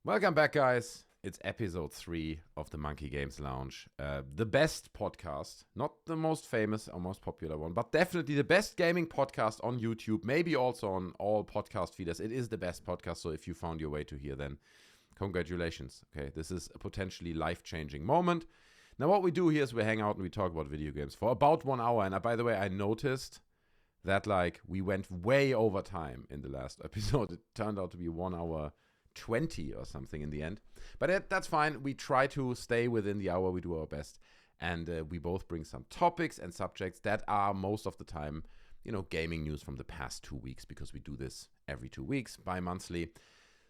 Welcome back, guys. It's episode 3 of the MonkeyGames Lounge. The best podcast, not the most famous or most popular one, but definitely the best gaming podcast on YouTube, maybe also on all podcast feeders. It is the best podcast, so if you found your way to here, then congratulations. Okay, this is a potentially life-changing moment. Now, what we do here is we hang out and we talk about video games for about 1 hour. And by the way, I noticed that we went way over time in the last episode. It turned out to be 1 hour 20 or something in the end, but that's fine. We try to stay within the hour. We do our best, and we both bring some topics and subjects that are most of the time, gaming news from the past 2 weeks, because we do this every 2 weeks, bi-monthly.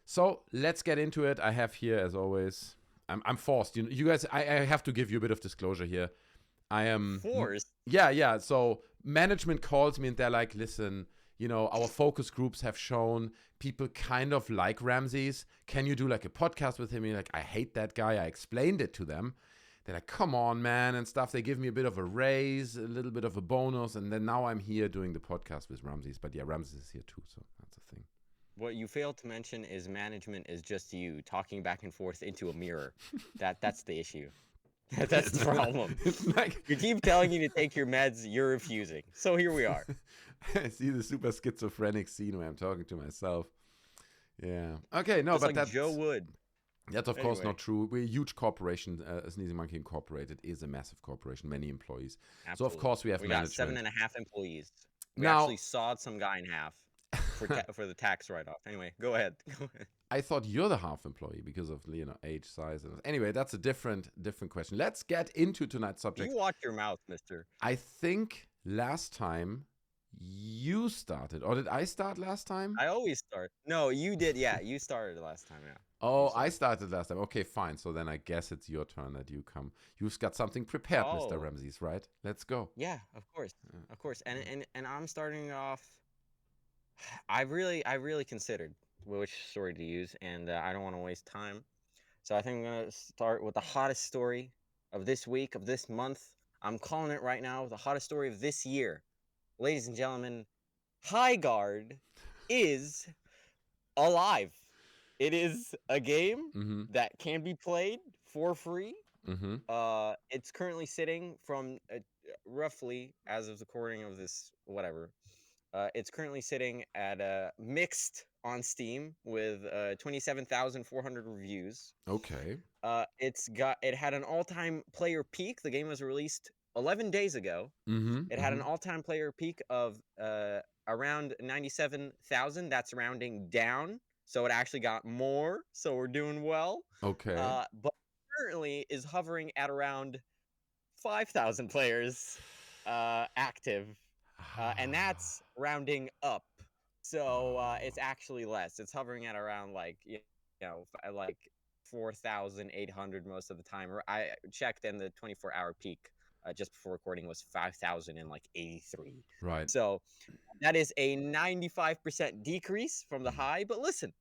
So let's get into it. I have here, as always, I'm forced. You guys, I have to give you a bit of disclosure here. I am forced. Yeah. So management calls me and they're like, listen, our focus groups have shown people kind of like Ramses. Can you do a podcast with him? And you're like, I hate that guy. I explained it to them. They're like, come on, man, and stuff. They give me a bit of a raise, a little bit of a bonus. And then now I'm here doing the podcast with Ramses. But yeah, Ramses is here too. So that's the thing. What you failed to mention is management is just you talking back and forth into a mirror. That's the issue. That's the problem. You keep telling you to take your meds, you're refusing. So here we are. I see the super schizophrenic scene where I'm talking to myself. Yeah. Okay, no, just but like that's Joe Wood. That's of course not true. We're a huge corporation. Sneezy Monkey Incorporated is a massive corporation, many employees. Absolutely. So of course we have management. We got 7.5 employees. We actually sawed some guy in half for the tax write-off. Anyway, go ahead. I thought you're the half employee because of age, size, and anyway, that's a different question. Let's get into tonight's subject. You watch your mouth, mister. I think last time you started, or did I start last time? I always start. No, you did. Yeah, you started last time. Yeah. Oh, I started last time. Okay, fine. So then I guess it's your turn that you come. You've got something prepared, Mr. Ramses, right? Let's go. Yeah, of course, of course. And I'm starting off. I really considered which story to use, and I don't want to waste time. So I think I'm going to start with the hottest story of this week, of this month. I'm calling it right now, the hottest story of this year. Ladies and gentlemen, Highguard is alive. It is a game that can be played for free. It's currently sitting from roughly, as of the recording of this, whatever, it's currently sitting at mixed on Steam with 27,400 reviews. Okay. It had an all-time player peak. The game was released 11 days ago. It had an all-time player peak of around 97,000. That's rounding down, so it actually got more. So we're doing well. Okay. But currently is hovering at around 5,000 players active. And that's rounding up, so it's actually less. It's hovering at around like 4,800 most of the time. I checked, and the 24-hour peak just before recording was 5,083. Right. So that is a 95% decrease from the high. But listen,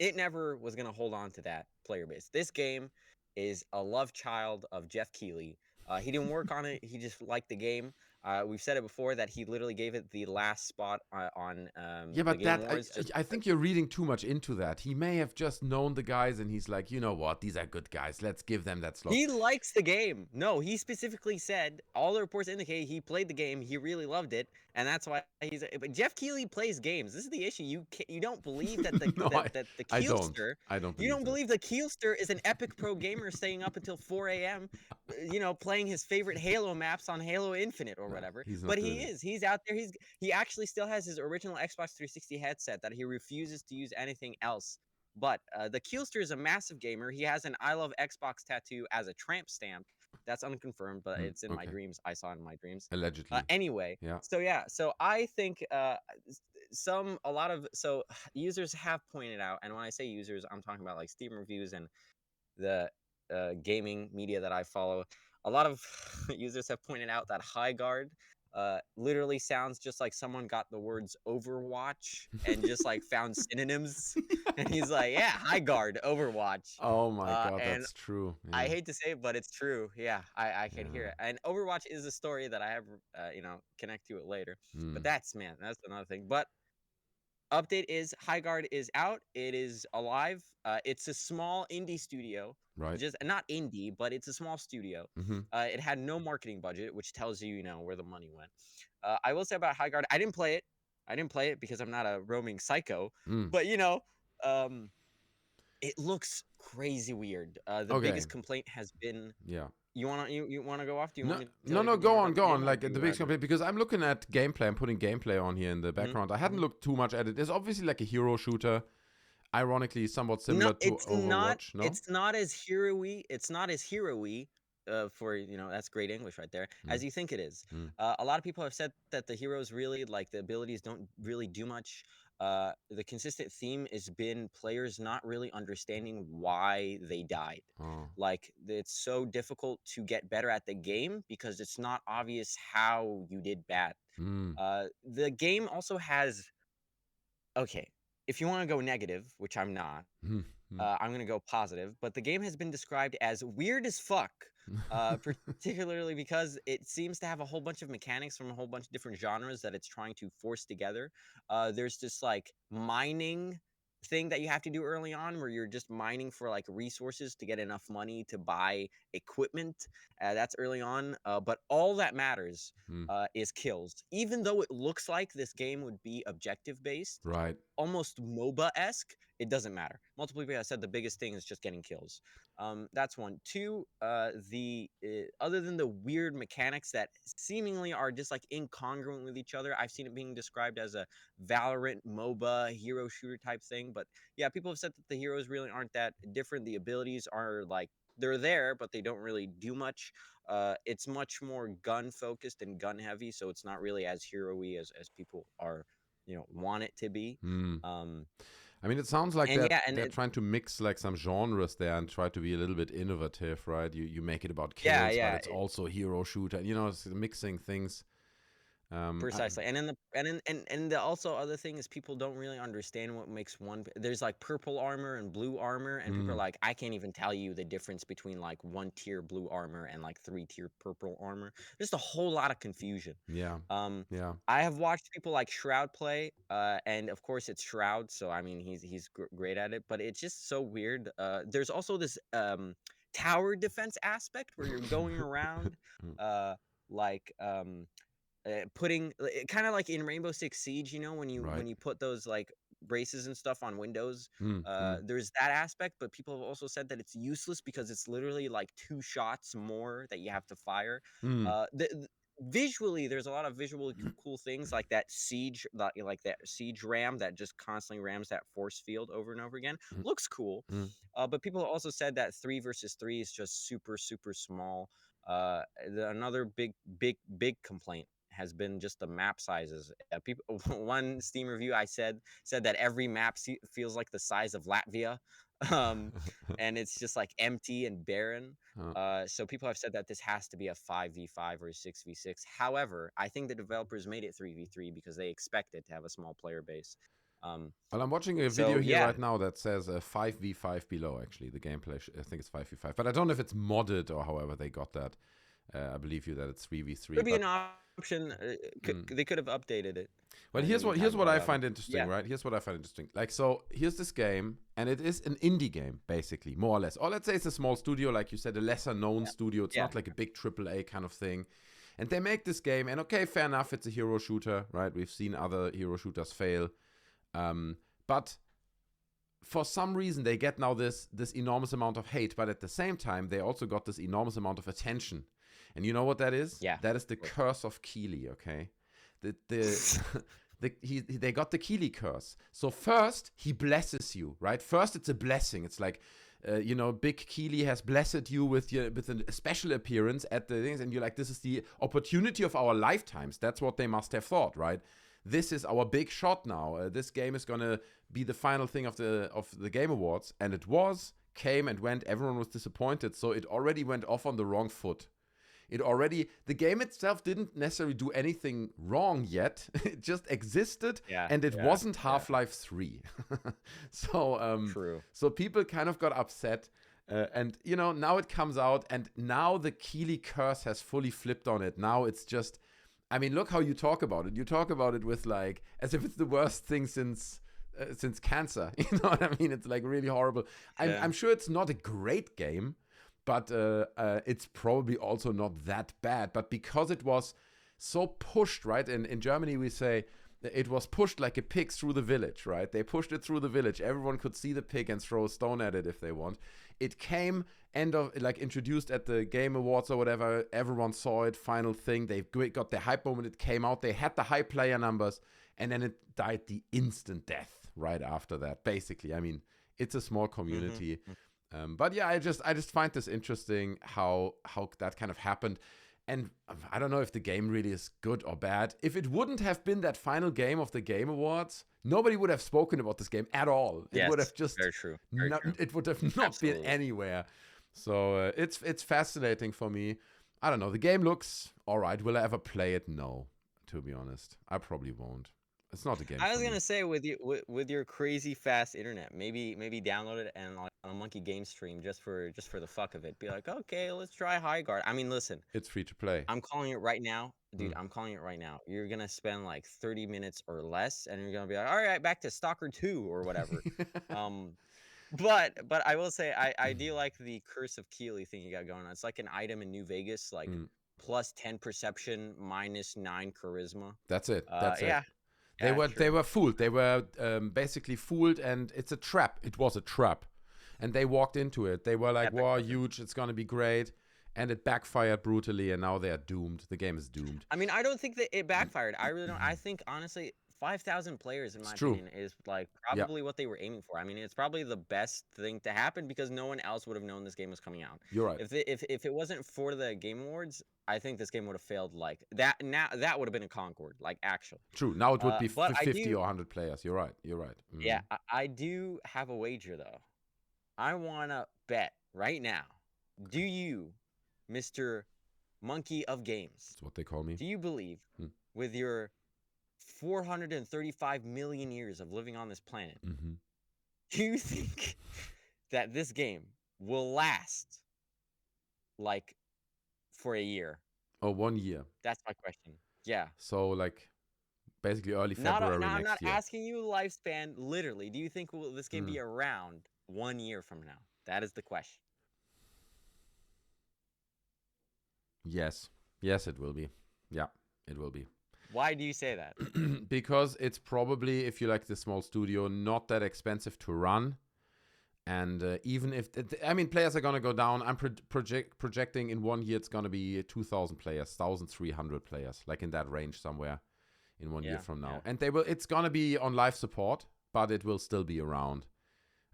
it never was going to hold on to that player base. This game is a love child of Geoff Keighley. He didn't work on it. He just liked the game. We've said it before that he literally gave it the last spot on yeah, but I think you're reading too much into that. He may have just known the guys and he's like, you know what, these are good guys. Let's give them that slot. He likes the game. No, he specifically said, all the reports indicate he played the game. He really loved it. And that's why but Geoff Keighley plays games. This is the issue. You don't believe that the the Keelster. I don't. You don't believe the Keelster is an epic pro gamer staying up until 4 a.m. Playing his favorite Halo maps on Halo Infinite or whatever. But he is. He's out there. He actually still has his original Xbox 360 headset that he refuses to use anything else. But the Keelster is a massive gamer. He has an I Love Xbox tattoo as a tramp stamp. That's unconfirmed, but it's in my dreams. I saw it in my dreams. Allegedly. Anyway. Yeah. So I think users have pointed out, and when I say users, I'm talking about like Steam reviews and the gaming media that I follow. A lot of users have pointed out that Highguard literally sounds just like someone got the words Overwatch and just like found synonyms. And he's like, yeah, Highguard, Overwatch. Oh my God, that's true. Yeah. I hate to say it, but it's true. Yeah, I can hear it. And Overwatch is a story that I have, connect to it later. But that's another thing. But update is Highguard is out. It is alive. It's a small indie studio. Right. Just not indie, but it's a small studio. Mm-hmm. It had no marketing budget, which tells you, where the money went. I will say about Highguard, I didn't play it. I didn't play it because I'm not a roaming psycho. Mm. But um, it looks crazy weird. The Okay. biggest complaint has been. Yeah. You wanna go off? Do you No, want me to tell you go more on, about the game, or Like do the you biggest wanna complaint, because I'm looking at gameplay. I'm putting gameplay on here in the background. I hadn't looked too much at it. It's obviously like a hero shooter. Ironically, somewhat similar to Overwatch. No, It's not as hero-y. It's not as hero-y. For that's great English right there, as you think it is. Mm. A lot of people have said that the heroes really, like, the abilities don't really do much. The consistent theme has been players not really understanding why they died. Oh. Like, it's so difficult to get better at the game because it's not obvious how you did bad. Mm. The game also has, okay, if you want to go negative, which I'm not, Mm. I'm going to go positive, but the game has been described as weird as fuck, particularly because it seems to have a whole bunch of mechanics from a whole bunch of different genres that it's trying to force together. There's this, like, mining thing that you have to do early on where you're just mining for, like, resources to get enough money to buy equipment. That's early on, but all that matters Mm. is kills. Even though it looks like this game would be objective based, Right. almost MOBA-esque, it doesn't matter. Multiple people have said the biggest thing is just getting kills. That's one. Two, other than the weird mechanics that seemingly are just, like, incongruent with each other, I've seen it being described as a Valorant MOBA hero shooter type thing. But yeah, people have said that the heroes really aren't that different. The abilities are, like, they're there, but they don't really do much. It's much more gun focused and gun heavy, so it's not really as hero-y as people are, want it to be. Mm. Um, I mean, it sounds like and that yeah, and they're trying to mix like some genres there and try to be a little bit innovative, right? You make it about kills, yeah, but it's also a hero shooter. It's mixing things. precisely. And the also other thing is people don't really understand what makes one. There's, like, purple armor and blue armor, and people are like, I can't even tell you the difference between, like, 1-tier blue armor and, like, 3-tier purple armor. There's a whole lot of confusion. Yeah. Yeah. I have watched people like Shroud play, and of course it's Shroud, so I mean he's great at it, but it's just so weird. There's also this tower defense aspect where you're going around, like, putting, kind of like in Rainbow Six Siege, when you Right. put those, like, braces and stuff on windows. Mm. There's that aspect, but people have also said that it's useless because it's literally like 2 shots more that you have to fire. Mm. Visually, there's a lot of visually cool things, like that siege, like that siege ram that just constantly rams that force field over and over again. Mm. Looks cool. Mm. But people have also said that 3 versus 3 is just super, super small. Another big complaint has been just the map sizes. People, one Steam review I said that every map feels like the size of Latvia, and it's just, like, empty and barren. So people have said that this has to be a 5v5 or a 6v6. However, I think the developers made it 3v3 because they expected to have a small player base. Well, I'm watching a So, video here yeah. right now that says 5v5 below, actually. The gameplay, I think it's 5v5. But I don't know if it's modded or however they got that. I believe you that it's 3v3. Could be an option. They could have updated it. Well, here's what I find interesting, yeah. right? Here's what I find interesting. Like, so here's this game, and it is an indie game, basically, more or less. Or let's say it's a small studio, like you said, a lesser known studio. It's not like a big AAA kind of thing. And they make this game, and okay, fair enough, it's a hero shooter, right? We've seen other hero shooters fail. But for some reason, they get now this enormous amount of hate, but at the same time, they also got this enormous amount of attention. And you know what that is? Yeah. That is the curse of Keighley, okay? They got the Keighley curse. So first, he blesses you, right? First, it's a blessing. It's like, Big Keighley has blessed you with a special appearance at the things, and you're like, this is the opportunity of our lifetimes. That's what they must have thought, right? This is our big shot now. This game is gonna be the final thing of the Game Awards, and it came and went. Everyone was disappointed, so it already went off on the wrong foot. The game itself didn't necessarily do anything wrong yet. It just existed, and it wasn't Half-Life 3. So, True. So people kind of got upset, and now it comes out, and now the Keighley curse has fully flipped on it. Now it's just, I mean, look how you talk about it. You talk about it with, like, as if it's the worst thing since since cancer. You know what I mean? It's like really horrible. I'm sure it's not a great game, but it's probably also not that bad. But because it was so pushed, right? In Germany, we say it was pushed like a pig through the village, right? They pushed it through the village. Everyone could see the pig and throw a stone at it if they want. It came introduced at the Game Awards or whatever. Everyone saw it. Final thing. They got the hype moment. It came out. They had the high player numbers, and then it died the instant death right after that. Basically, I mean, it's a small community, but yeah, I just find this interesting how that kind of happened. And I don't know if the game really is good or bad. If it wouldn't have been that final game of the Game Awards, nobody would have spoken about this game at all. It would have just very true. It would have not been anywhere. So it's fascinating for me. I don't know. The game looks all right. Will I ever play it? No, to be honest, I probably won't. It's not a game. I was gonna say with your crazy fast internet, maybe download it and like on a MonkeyGames stream just for the fuck of it. Be like, okay, let's try Highguard. I mean, listen, it's free to play. I'm calling it right now, dude. I'm calling it right now. You're gonna spend like 30 minutes or less, and you're gonna be like, all right, back to Stalker 2 or whatever. But I will say I do like the Curse of Keighley thing you got going on. It's like an item in New Vegas, like plus 10 perception, minus 9 charisma. That's it. That's it. They were fooled. They were basically fooled, and it's a trap. It was a trap, and they walked into it. They were like, "Wow, huge! It's gonna be great," and it backfired brutally, and now they're doomed. The game is doomed. I mean, I don't think that it backfired. I really don't. I think honestly, 5,000 players, in my opinion, is like probably what they were aiming for. I mean, it's probably the best thing to happen because no one else would have known this game was coming out. You're right. If it wasn't for the Game Awards, I think this game would have failed like that. Now that would have been a Concord, like actually. True. Now it would be 50 or 100 players. You're right. You're right. Yeah, I do have a wager though. I wanna bet right now. Do you, Mr. Monkey of Games? That's what they call me. Do you believe with your 435 million years of living on this planet, do you think that this game will last like for a year? Oh, 1 year. That's my question. Yeah. So like basically early February next I'm not year. asking you lifespan, literally. Do you think will this game be around 1 year from now? That is the question. Yes. Yes, it will be. Yeah, it will be. Why do you say that? Because it's probably, if you like the small studio, not that expensive to run. And even if, I mean, players are going to go down. I'm projecting in 1 year it's going to be 2,000 players, 1,300 players, like in that range somewhere in 1 year from now. And it's going to be on live support, but it will still be around.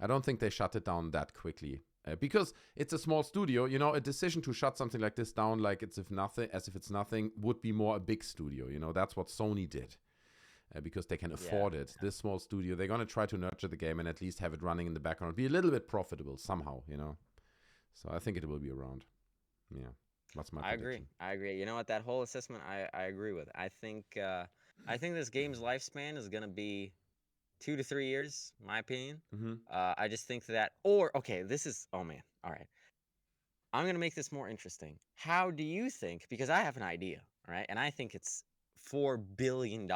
I don't think they shut it down that quickly. Because it's a small studio, you know, a decision to shut something like this down, like as if it's nothing, would be more a big studio. You know, that's what Sony did, because they can afford it. This small studio, they're gonna try to nurture the game and at least have it running in the background, be a little bit profitable somehow, you know. So I think it will be around. Yeah, that's my prediction. I agree. You know what? That whole assessment, I agree with. I think this game's lifespan is gonna be 2 to 3 years, in my opinion. I just think that, oh man, all right. I'm going to make this more interesting. How do you think, because I have an idea, all right, and I think it's $4 billion.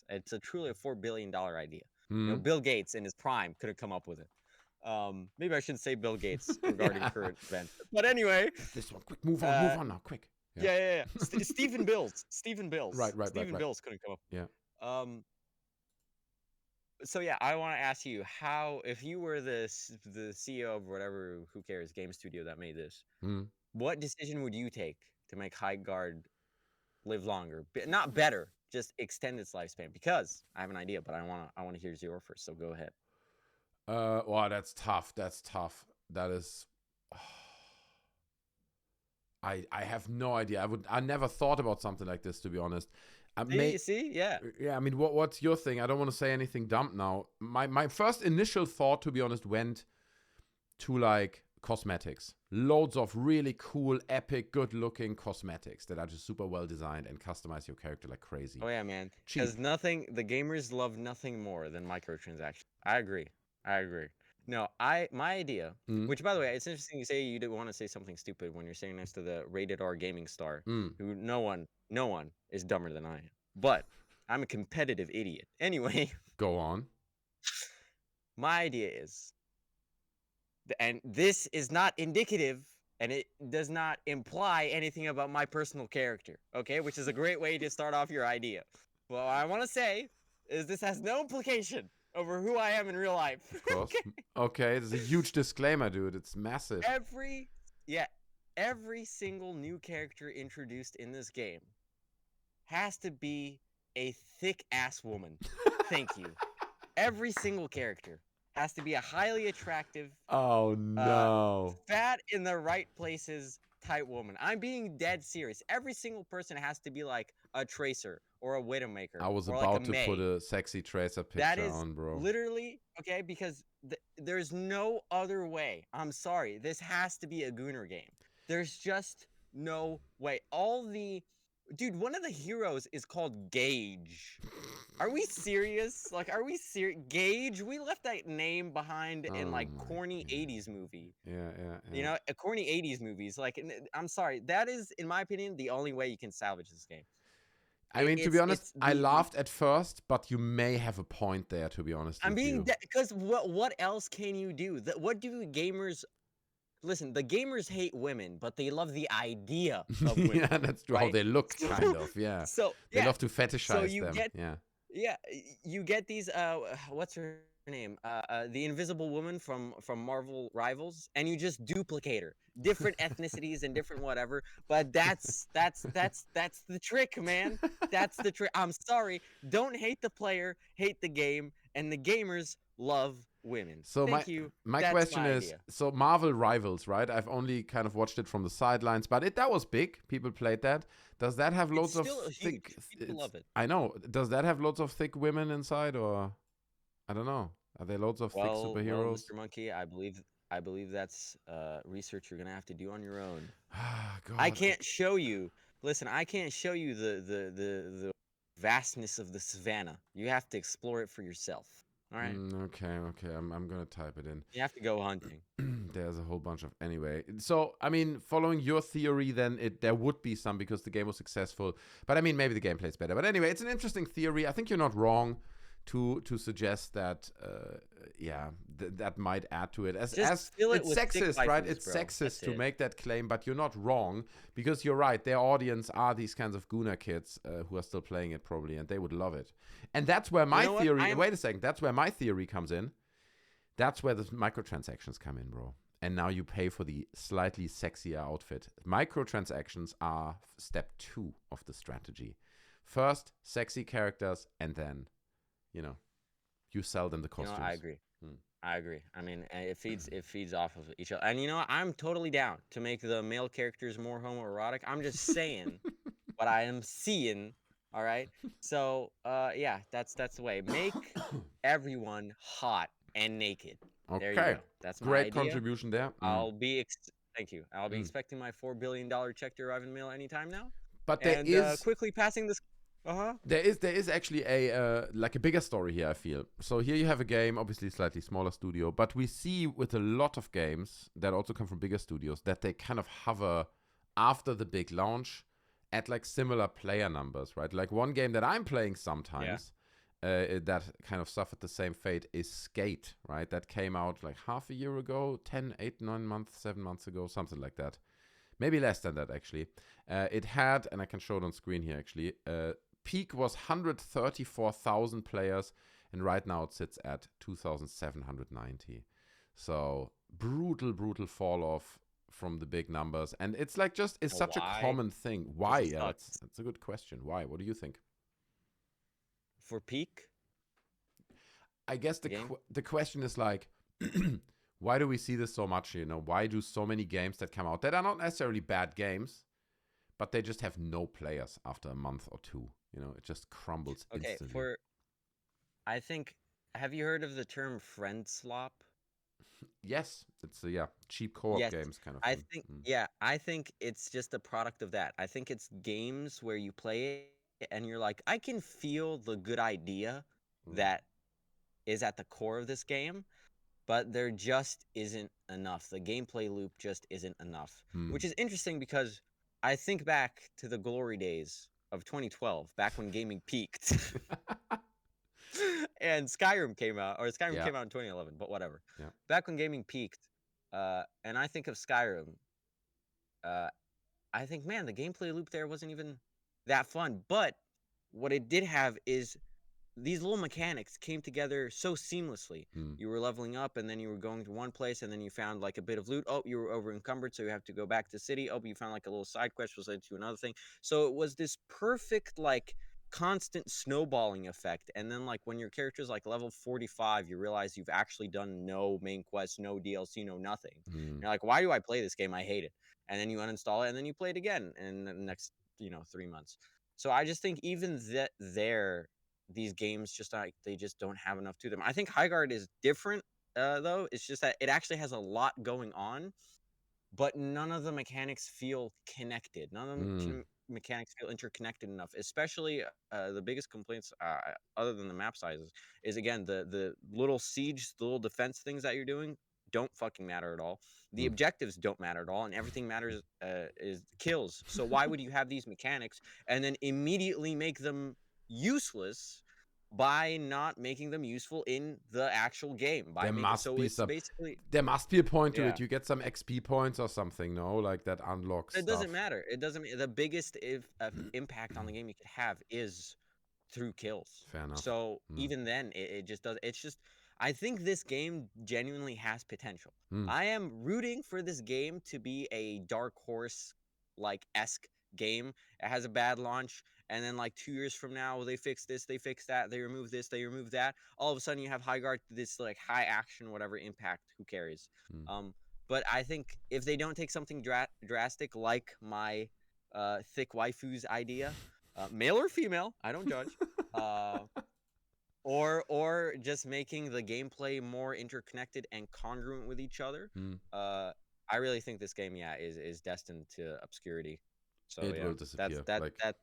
It's truly a $4 billion idea. You know, Bill Gates in his prime could have come up with it. Maybe I shouldn't say Bill Gates regarding current events. But anyway. This one, quick, move on now, quick. Yeah. Stephen Bills. Right. Stephen Bills couldn't come up. Yeah. So yeah, I want to ask you how, if you were the CEO of whatever, who cares, game studio that made this, what decision would you take to make Highguard live longer? Not better, just extend its lifespan. Because I have an idea, but I want to hear yours first. So go ahead. Wow, that's tough. That is. I have no idea. I never thought about something like this, to be honest. See, yeah. Yeah, I mean, what's your thing? I don't want to say anything dumb now. My first initial thought, to be honest, went to like cosmetics. Loads of really cool, epic, good-looking cosmetics that are just super well designed and customize your character like crazy. Oh yeah, man. Because the gamers love nothing more than microtransactions. I agree. No, my idea, which by the way, it's interesting you say you didn't want to say something stupid when you're sitting next to the rated R gaming star, who no one is dumber than I am. But I'm a competitive idiot. Anyway. Go on. My idea is, and this is not indicative, and it does not imply anything about my personal character, okay? Which is a great way to start off your idea. Well, what I want to say is this has no implication over who I am in real life. Of course. Okay, there's a huge disclaimer, dude. It's massive. Every single new character introduced in this game has to be a thick ass woman. Thank you. Every single character has to be a highly attractive, Oh no. fat in the right places type woman. I'm being dead serious. Every single person has to be like a Tracer or a Widowmaker I was or like a about to put May. a sexy Tracer That picture is on, bro. literally okay because there's no other way. I'm sorry. This has to be a Gooner game. There's just no way. Dude, one of the heroes is called Gage. Are we serious? Like, are we serious? Gage? We left that name behind in like Oh my corny God. 80s movie. Yeah. You know, corny 80s movies. Like, I'm sorry. That is, in my opinion, the only way you can salvage this game. I mean, to be honest, It's I laughed at first, but you may have a point there, to be honest I'm with being you. because what else can you do? What do gamers listen? The gamers hate women, but they love the idea of women. Yeah, that's true. How right? they look, kind of. Yeah. So They yeah, love to so fetishize you them. get Yeah. yeah, you get these what's her name? The Invisible Woman from Marvel Rivals, and you just duplicate her. Different ethnicities and different whatever, but that's the trick, man. That's the trick. I'm sorry. Don't hate the player, hate the game, and the gamers love women. So Thank you. my That's question my is, idea. so Marvel Rivals, right? I've only kind of watched it from the sidelines, but that was big. People played that. Does that have It's loads of still thick? huge. People love it. I know. Does that have loads of thick women inside, or I don't know? Are there loads of thick Well, superheroes? Mr. Monkey, I believe that's research you're gonna have to do on your own. God, I can't show you. Listen, I can't show you the vastness of the savannah. You have to explore it for yourself. All right. Okay. I'm gonna type it in. You have to go hunting. There's a whole bunch of anyway. So I mean, following your theory, then there would be some because the game was successful. But I mean, maybe the gameplay's better. But anyway, it's an interesting theory. I think you're not wrong to suggest that. Yeah, that might add to it. As fill it it's with thick sexist, right? waifus, It's bro. sexist That's to it. make that claim, but you're not wrong because you're right. Their audience are these kinds of Gooner kids who are still playing it probably, and they would love it. And that's where my know what? theory. Wait a second. That's where my theory comes in. That's where the microtransactions come in, bro. And now you pay for the slightly sexier outfit. Microtransactions are step 2 of the strategy. First, sexy characters, and then, you sell them the costumes. I agree. I agree. I mean, it feeds off of each other. And you know what? I'm totally down to make the male characters more homoerotic. I'm just saying what I am seeing. All right. So, yeah, that's the way. Make everyone hot and naked. Okay. There you go. That's my Great idea. contribution there. Thank you. I'll be expecting my $4 billion check to arrive in the mail anytime now. But there is quickly passing this. There is actually a bigger story here, I feel. So here you have a game, obviously slightly smaller studio, but we see with a lot of games that also come from bigger studios that they kind of hover after the big launch at like similar player numbers, right? Like one game that I'm playing sometimes that kind of suffered the same fate is Skate, right? That came out like half a year ago, 8, 9 months, 7 months ago, something like that. Maybe less than that, actually. It had, and I can show it on screen here, actually, peak was 134,000 players, and right now it sits at 2,790. So brutal fall off from the big numbers, and it's like it's such a common thing. Why? Yeah, that's a good question. Why? What do you think? For peak? I guess the question is like, why do we see this so much? Why do so many games that come out that are not necessarily bad games, but they just have no players after a month or two? It just crumbles instantly. I think, have you heard of the term friend slop? Yes, it's cheap co-op games kind of thing. I think it's just a product of that. I think it's games where you play it and you're like, I can feel the good idea that is at the core of this game, but there just isn't enough. The gameplay loop just isn't enough, which is interesting because I think back to the glory days of 2012, back when gaming peaked. and Skyrim came out, or Skyrim Yeah. came out in 2011, but whatever. Yeah. Back when gaming peaked, and I think of Skyrim, uh, I think, man, the gameplay loop there wasn't even that fun. But what it did have is these little mechanics came together so seamlessly. Mm. You were leveling up, and then you were going to one place, and then you found like a bit of loot. Oh, you were over encumbered, so you have to go back to the city. Oh, but you found like a little side quest, was led to another thing. So it was this perfect, like, constant snowballing effect. And then, like, when your character's like level 45, you realize you've actually done no main quest, no DLC, no nothing. Mm. You're like, why do I play this game? I hate it. And then you uninstall it, and then you play it again in the next 3 months. So I just think even that these games just like they just don't have enough to them. I think Highguard is different, though. It's just that it actually has a lot going on, but none of the mechanics feel connected. None of the Mm. mechanics feel interconnected enough. Especially the biggest complaints, other than the map sizes, is again the little siege, the little defense things that you're doing don't fucking matter at all. The Mm. objectives don't matter at all, and everything matters is kills. So why would you have these mechanics and then immediately make them useless by not making them useful in the actual game? By There making must be it's some. basically, There must be a point to yeah. it. You get some XP points or something, no? Like that unlocks It stuff. doesn't matter. It doesn't. The biggest impact on the game you could have is through kills. Fair enough. So Mm. even then, it just does. It's just. I think this game genuinely has potential. Mm. I am rooting for this game to be a Dark Horse like esque game. It has a bad launch, and then like 2 years from now, they fix this, they fix that, they remove this, they remove that. All of a sudden, you have Highguard, this like high action, whatever impact. Who cares? Mm. But I think if they don't take something drastic like my thick waifus idea, male or female, I don't judge, or just making the gameplay more interconnected and congruent with each other, Mm. I really think this game, is destined to obscurity. So It yeah, will disappear.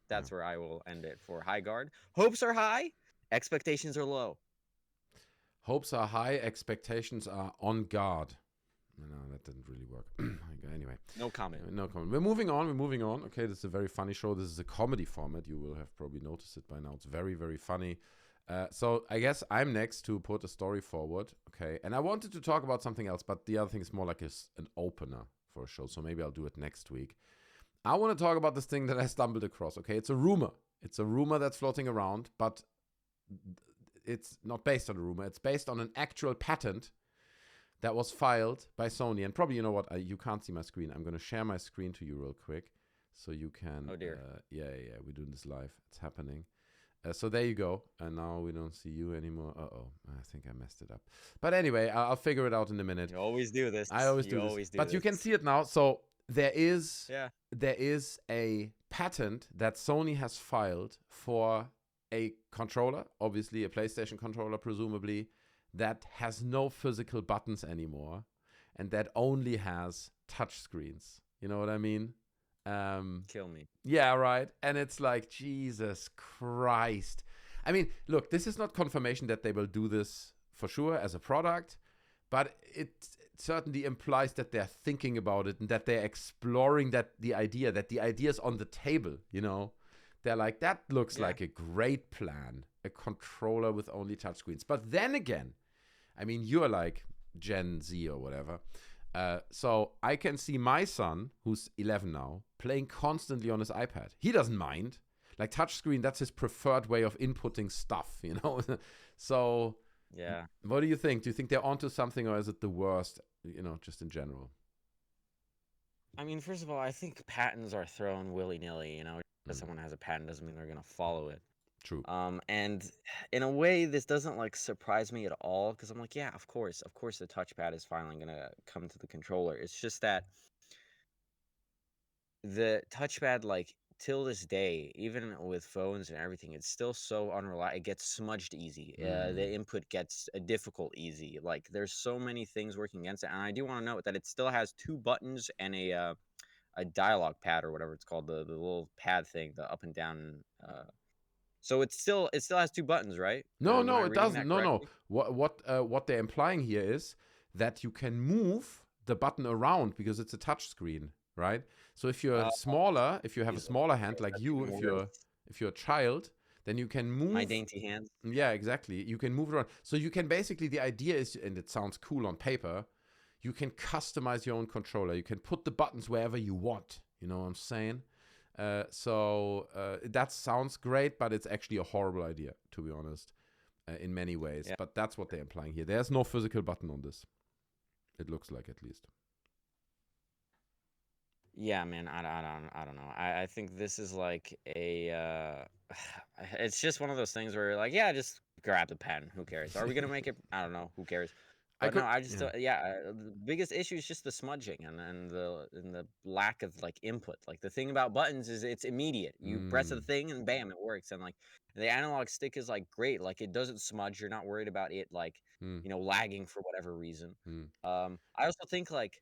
that's where I will end it for Highguard. Hopes are high, expectations are low. Hopes are high, expectations are on guard. No, that didn't really work. Anyway. No comment. No comment. We're moving on. Okay, this is a very funny show. This is a comedy format. You will have probably noticed it by now. It's very, very funny. So I guess I'm next to put a story forward. Okay, and I wanted to talk about something else, but the other thing is more like an opener for a show. So maybe I'll do it next week. I want to talk about this thing that I stumbled across. Okay, it's a rumor. It's a rumor that's floating around, but it's not based on a rumor. It's based on an actual patent that was filed by Sony. And probably, you know what? You can't see my screen. I'm going to share my screen to you real quick so you can. Oh, dear. Yeah. We're doing this live. It's happening. So there you go. And now we don't see you anymore. Uh-oh. I think I messed it up. But anyway, I'll figure it out in a minute. You always do this. I always do this. But you can see it now. So there is a patent that Sony has filed for a controller, obviously a PlayStation controller, presumably, that has no physical buttons anymore and that only has touch screens. You know what I mean? Kill me. Yeah, right. And it's like, Jesus Christ. I mean, look, this is not confirmation that they will do this for sure as a product, but it certainly implies that they're thinking about it and that they're exploring that the idea is on the table, you know? They're like, that looks like a great plan, a controller with only touchscreens. But then again, I mean, you're like Gen Z or whatever. So I can see my son, who's 11 now, playing constantly on his iPad. He doesn't mind. Like touchscreen, that's his preferred way of inputting stuff, you know? So yeah. What do you think? Do you think they're onto something, or is it the worst, you know, just in general? I mean, first of all, I think patents are thrown willy-nilly, you know? If someone has a patent doesn't mean they're going to follow it. True. And in a way, this doesn't like surprise me at all, because I'm like, yeah, of course the touchpad is finally gonna come to the controller. It's just that the touchpad, like till this day, even with phones and everything, it's still so unreliable. It gets smudged easy. The input gets difficult easy. Like there's so many things working against it. And I do want to note that it still has 2 buttons and a dialogue pad or whatever it's called, the little pad thing, the up and down. So it still has 2 buttons, right? No, it doesn't. No. What they're implying here is that you can move the button around because it's a touch screen, right? So if you're smaller, if you have a smaller hand like you, if you're a child, then you can My move. dainty hands. Yeah, exactly. You can move it around. So you can basically, the idea is, and it sounds cool on paper, you can customize your own controller. You can put the buttons wherever you want. You know what I'm saying? That sounds great, but it's actually a horrible idea, to be honest, in many ways. Yeah. But that's what they're implying here. There's no physical button on this. It looks like, at least. Yeah, man. I don't know. I think this is like a. It's just one of those things where you're like, yeah, just grab the pen. Who cares? Are we gonna make it? I don't know. Who cares? I But no, could, I just yeah. the biggest issue is just the smudging and the lack of like input. Like the thing about buttons is it's immediate. You press the thing and bam, it works. And like the analog stick is like great. Like it doesn't smudge. You're not worried about it like lagging for whatever reason. I also think like,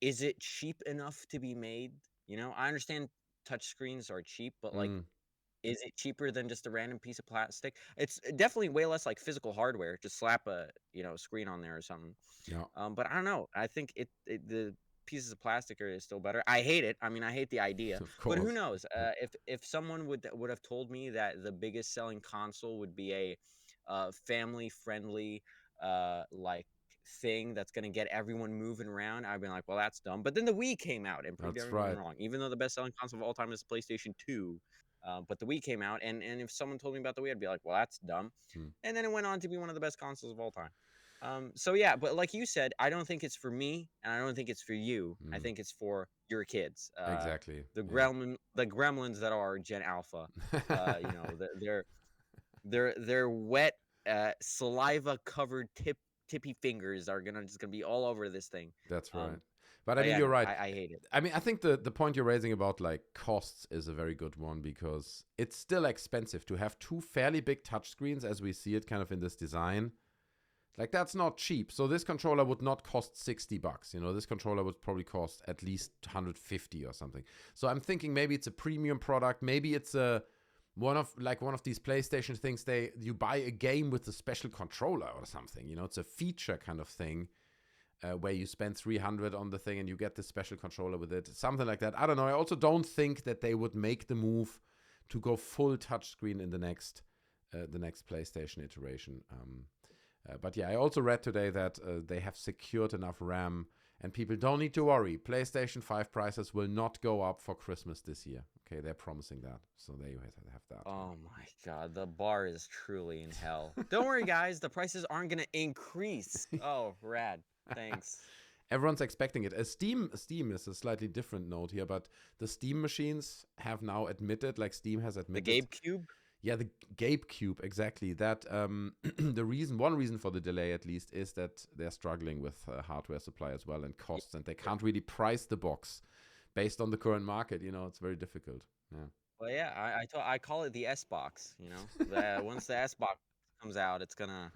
is it cheap enough to be made? I understand touchscreens are cheap, but like, is it cheaper than just a random piece of plastic? It's definitely way less like physical hardware. Just slap a screen on there or something. Yeah. But I don't know. I think the pieces of plastic are still better. I hate it. I mean, I hate the idea. Of But who course. knows? If someone would have told me that the biggest selling console would be a family friendly like thing that's going to get everyone moving around, I'd be like, well, that's dumb. But then the Wii came out and proved That's everyone right. wrong. Even though the best selling console of all time is the PlayStation 2. But the Wii came out, and if someone told me about the Wii, I'd be like, well, that's dumb. And then it went on to be one of the best consoles of all time. So yeah, but like you said, I don't think it's for me, and I don't think it's for you. I think it's for your kids. Exactly. The Yeah. the gremlins that are Gen Alpha. Their wet, saliva covered tippy fingers are just gonna be all over this thing. That's right. But I mean, Yeah, you're no, right. I hate it. I mean, I think the point you're raising about like costs is a very good one, because it's still expensive to have two fairly big touchscreens as we see it kind of in this design. Like, that's not cheap. So this controller would not cost $60. This controller would probably cost at least 150 or something. So I'm thinking maybe it's a premium product. Maybe it's one of these PlayStation things. You buy a game with a special controller or something. It's a feature kind of thing. Where you spend 300 on the thing and you get this special controller with it. Something like that. I don't know. I also don't think that they would make the move to go full touchscreen in the next PlayStation iteration. But yeah, I also read today that they have secured enough RAM, and people don't need to worry. PlayStation 5 prices will not go up for Christmas this year. Okay, they're promising that. So there you have that. Oh my God, the bar is truly in hell. Don't worry, guys. The prices aren't going to increase. Oh, rad. Thanks. Everyone's expecting it. Steam is a slightly different note here, but the Steam machines have now admitted, like Steam has admitted. The Gabe Cube? Yeah, the Gabe Cube, exactly. That one reason for the delay, at least, is that they're struggling with hardware supply as well and costs, and they can't really price the box based on the current market. It's very difficult. Yeah. Well, yeah, I call it the S box. Once the S box comes out, it's gonna.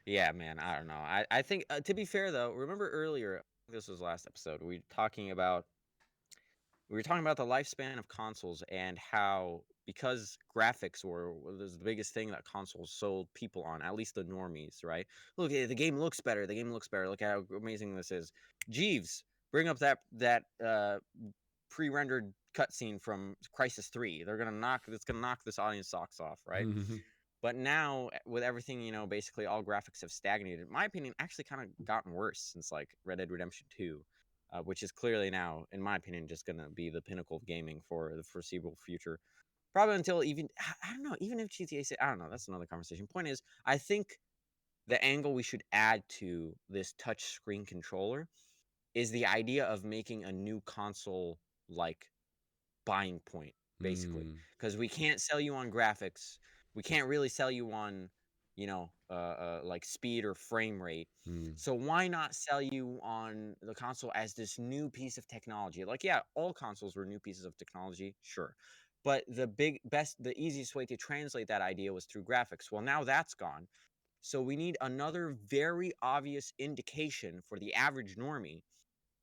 Yeah, man, I don't know. I think to be fair though, remember earlier, this was last episode, we were talking about the lifespan of consoles and how, because graphics was the biggest thing that consoles sold people on, at least the normies, right? Look, the game looks better. The game looks better. Look at how amazing this is. Jeeves, bring up that pre-rendered cutscene from Crisis 3. It's gonna knock this audience socks off, right? But now, with everything, basically all graphics have stagnated. In my opinion, actually kind of gotten worse since like Red Dead Redemption 2, which is clearly now, in my opinion, just going to be the pinnacle of gaming for the foreseeable future. Probably until I don't know, even if GTA 6, I don't know, that's another conversation. Point is, I think the angle we should add to this touch screen controller is the idea of making a new console like buying point, basically. Because we can't sell you on graphics. We can't really sell you on, like speed or frame rate. So why not sell you on the console as this new piece of technology? Like, yeah, all consoles were new pieces of technology, sure. But the easiest way to translate that idea was through graphics. Well, now that's gone. So we need another very obvious indication for the average normie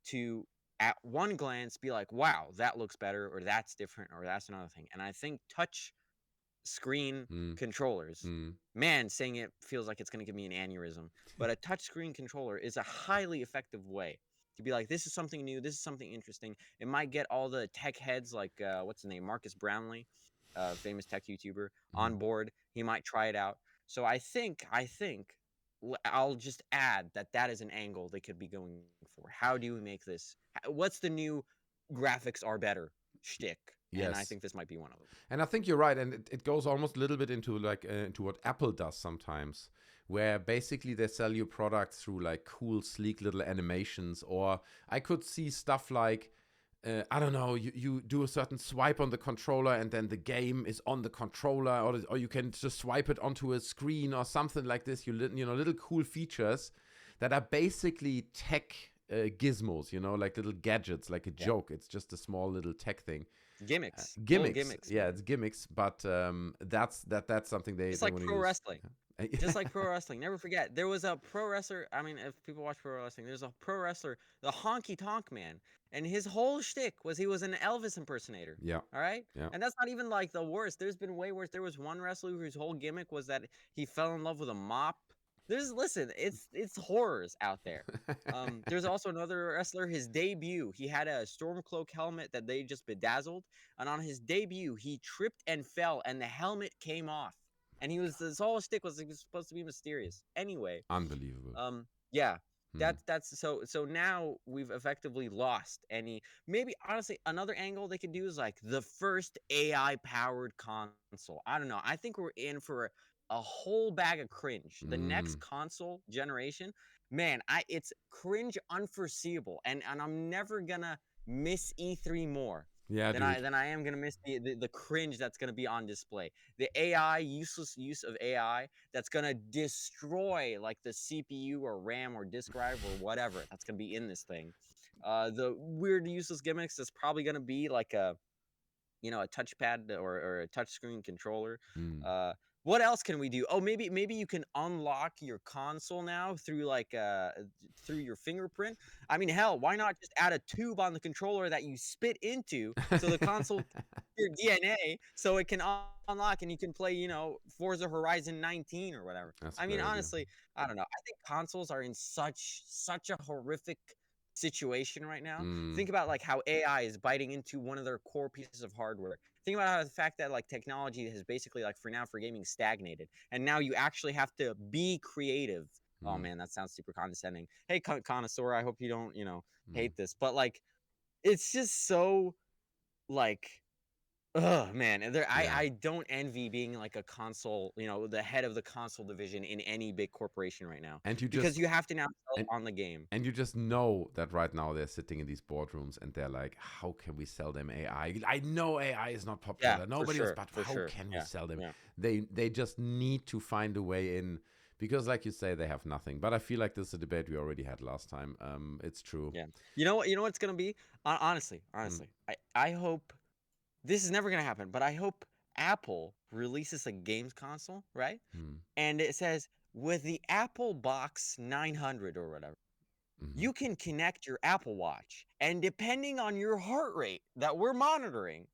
to, at one glance, be like, wow, that looks better, or that's different, or that's another thing. And I think touch screen controllers, man, saying it feels like it's going to give me an aneurysm, but a touch screen controller is a highly effective way to be like, this is something new, this is something interesting. It might get all the tech heads like what's his name, Marcus Brownlee, famous tech YouTuber, Mhm. on board. He might try it out. So I'll just add that that is an angle they could be going for. How do we make this? What's the new graphics are better shtick? And I Yes. think this might be one of them. And I think you're right, and it goes almost a little bit into like into what Apple does sometimes, where basically they sell you products through like cool, sleek little animations. Or I could see stuff like, I don't know, you do a certain swipe on the controller, and then the game is on the controller, or you can just swipe it onto a screen or something like this. You know, little cool features that are basically tech. Gizmos, you know, like little gadgets, like a Yeah, joke. It's just a small little tech thing. gimmicks, little Gimmicks, gimmicks, yeah, man. it's gimmicks, but that's something Just they like want to pro use. wrestling. Just Yeah. like pro wrestling. Never forget, there was a pro wrestler. I mean, if people watch pro wrestling, there's a pro wrestler, the Honky Tonk Man, and his whole shtick was he was an Elvis impersonator. Yeah, All right, yeah. and that's not even like the worst. There's been way worse. There was one wrestler whose whole gimmick was that he fell in love with a mop. Listen, it's horrors out there. There's also another wrestler. His debut, he had a Stormcloak helmet that they just bedazzled, and on his debut, he tripped and fell, and the helmet came off. And his whole stick was he was supposed to be mysterious. Anyway, Unbelievable. yeah, Hmm. that's so now we've effectively lost any. Maybe honestly, another angle they could do is like the first AI powered console. I don't know. I think we're in for a whole bag of cringe. The next Mm. console generation, man, it's cringe unforeseeable, and I'm never gonna miss E3 more Yeah, dude. than I am gonna miss the cringe that's gonna be on display. The AI, useless use of AI that's gonna destroy like the CPU or RAM or disk drive or whatever that's gonna be in this thing. The weird useless gimmicks that's probably gonna be like a touchpad or a touchscreen controller. Mm. Uh, what else can we do? Oh, maybe you can unlock your console now through your fingerprint. I mean, hell, why not just add a tube on the controller that you spit into so the console your DNA so it can unlock and you can play, Forza Horizon 19 or whatever. That's a I mean, great idea. honestly, I don't know. I think consoles are in such a horrific situation right now. Mm. Think about like how AI is biting into one of their core pieces of hardware. Think about how the fact that like technology has basically like for gaming stagnated, and now you actually have to be creative. Oh Mm. man, that sounds super condescending. Hey, connoisseur, I hope you don't Mm. hate this, but like it's just so like ugh, man, and Yeah. I don't envy being like a console, the head of the console division in any big corporation right now, And you because just you have to now sell and on the game. and you just know that right now they're sitting in these boardrooms and they're like, how can we sell them AI? I know AI is not Yeah, popular. for Nobody was, sure, but for how sure. can we Yeah, sell them? yeah. They just need to find a way in, because like you say, they have nothing. But I feel like this is a debate we already had last time. It's true. Yeah. You know what? You know what it's gonna be? Honestly, Mm. honestly, I hope this is never gonna happen, but I hope Apple releases a games console, right? Mm. And it says with the Apple Box 900 or whatever, Mhm. you can connect your Apple Watch, and depending on your heart rate that we're monitoring,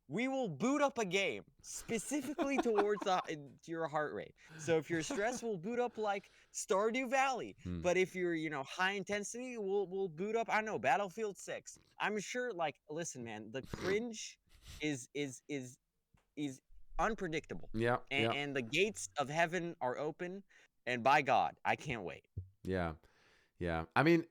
we will boot up a game specifically towards your heart rate. So if you're stressed, we'll boot up like Stardew Valley. Mm. But if you're high intensity, we'll boot up, I don't know, Battlefield 6. I'm sure. Like, listen, man, the cringe is is is is unpredictable, Yeah, yeah, and the gates of heaven are open. And by God, I can't wait. yeah, yeah. I mean,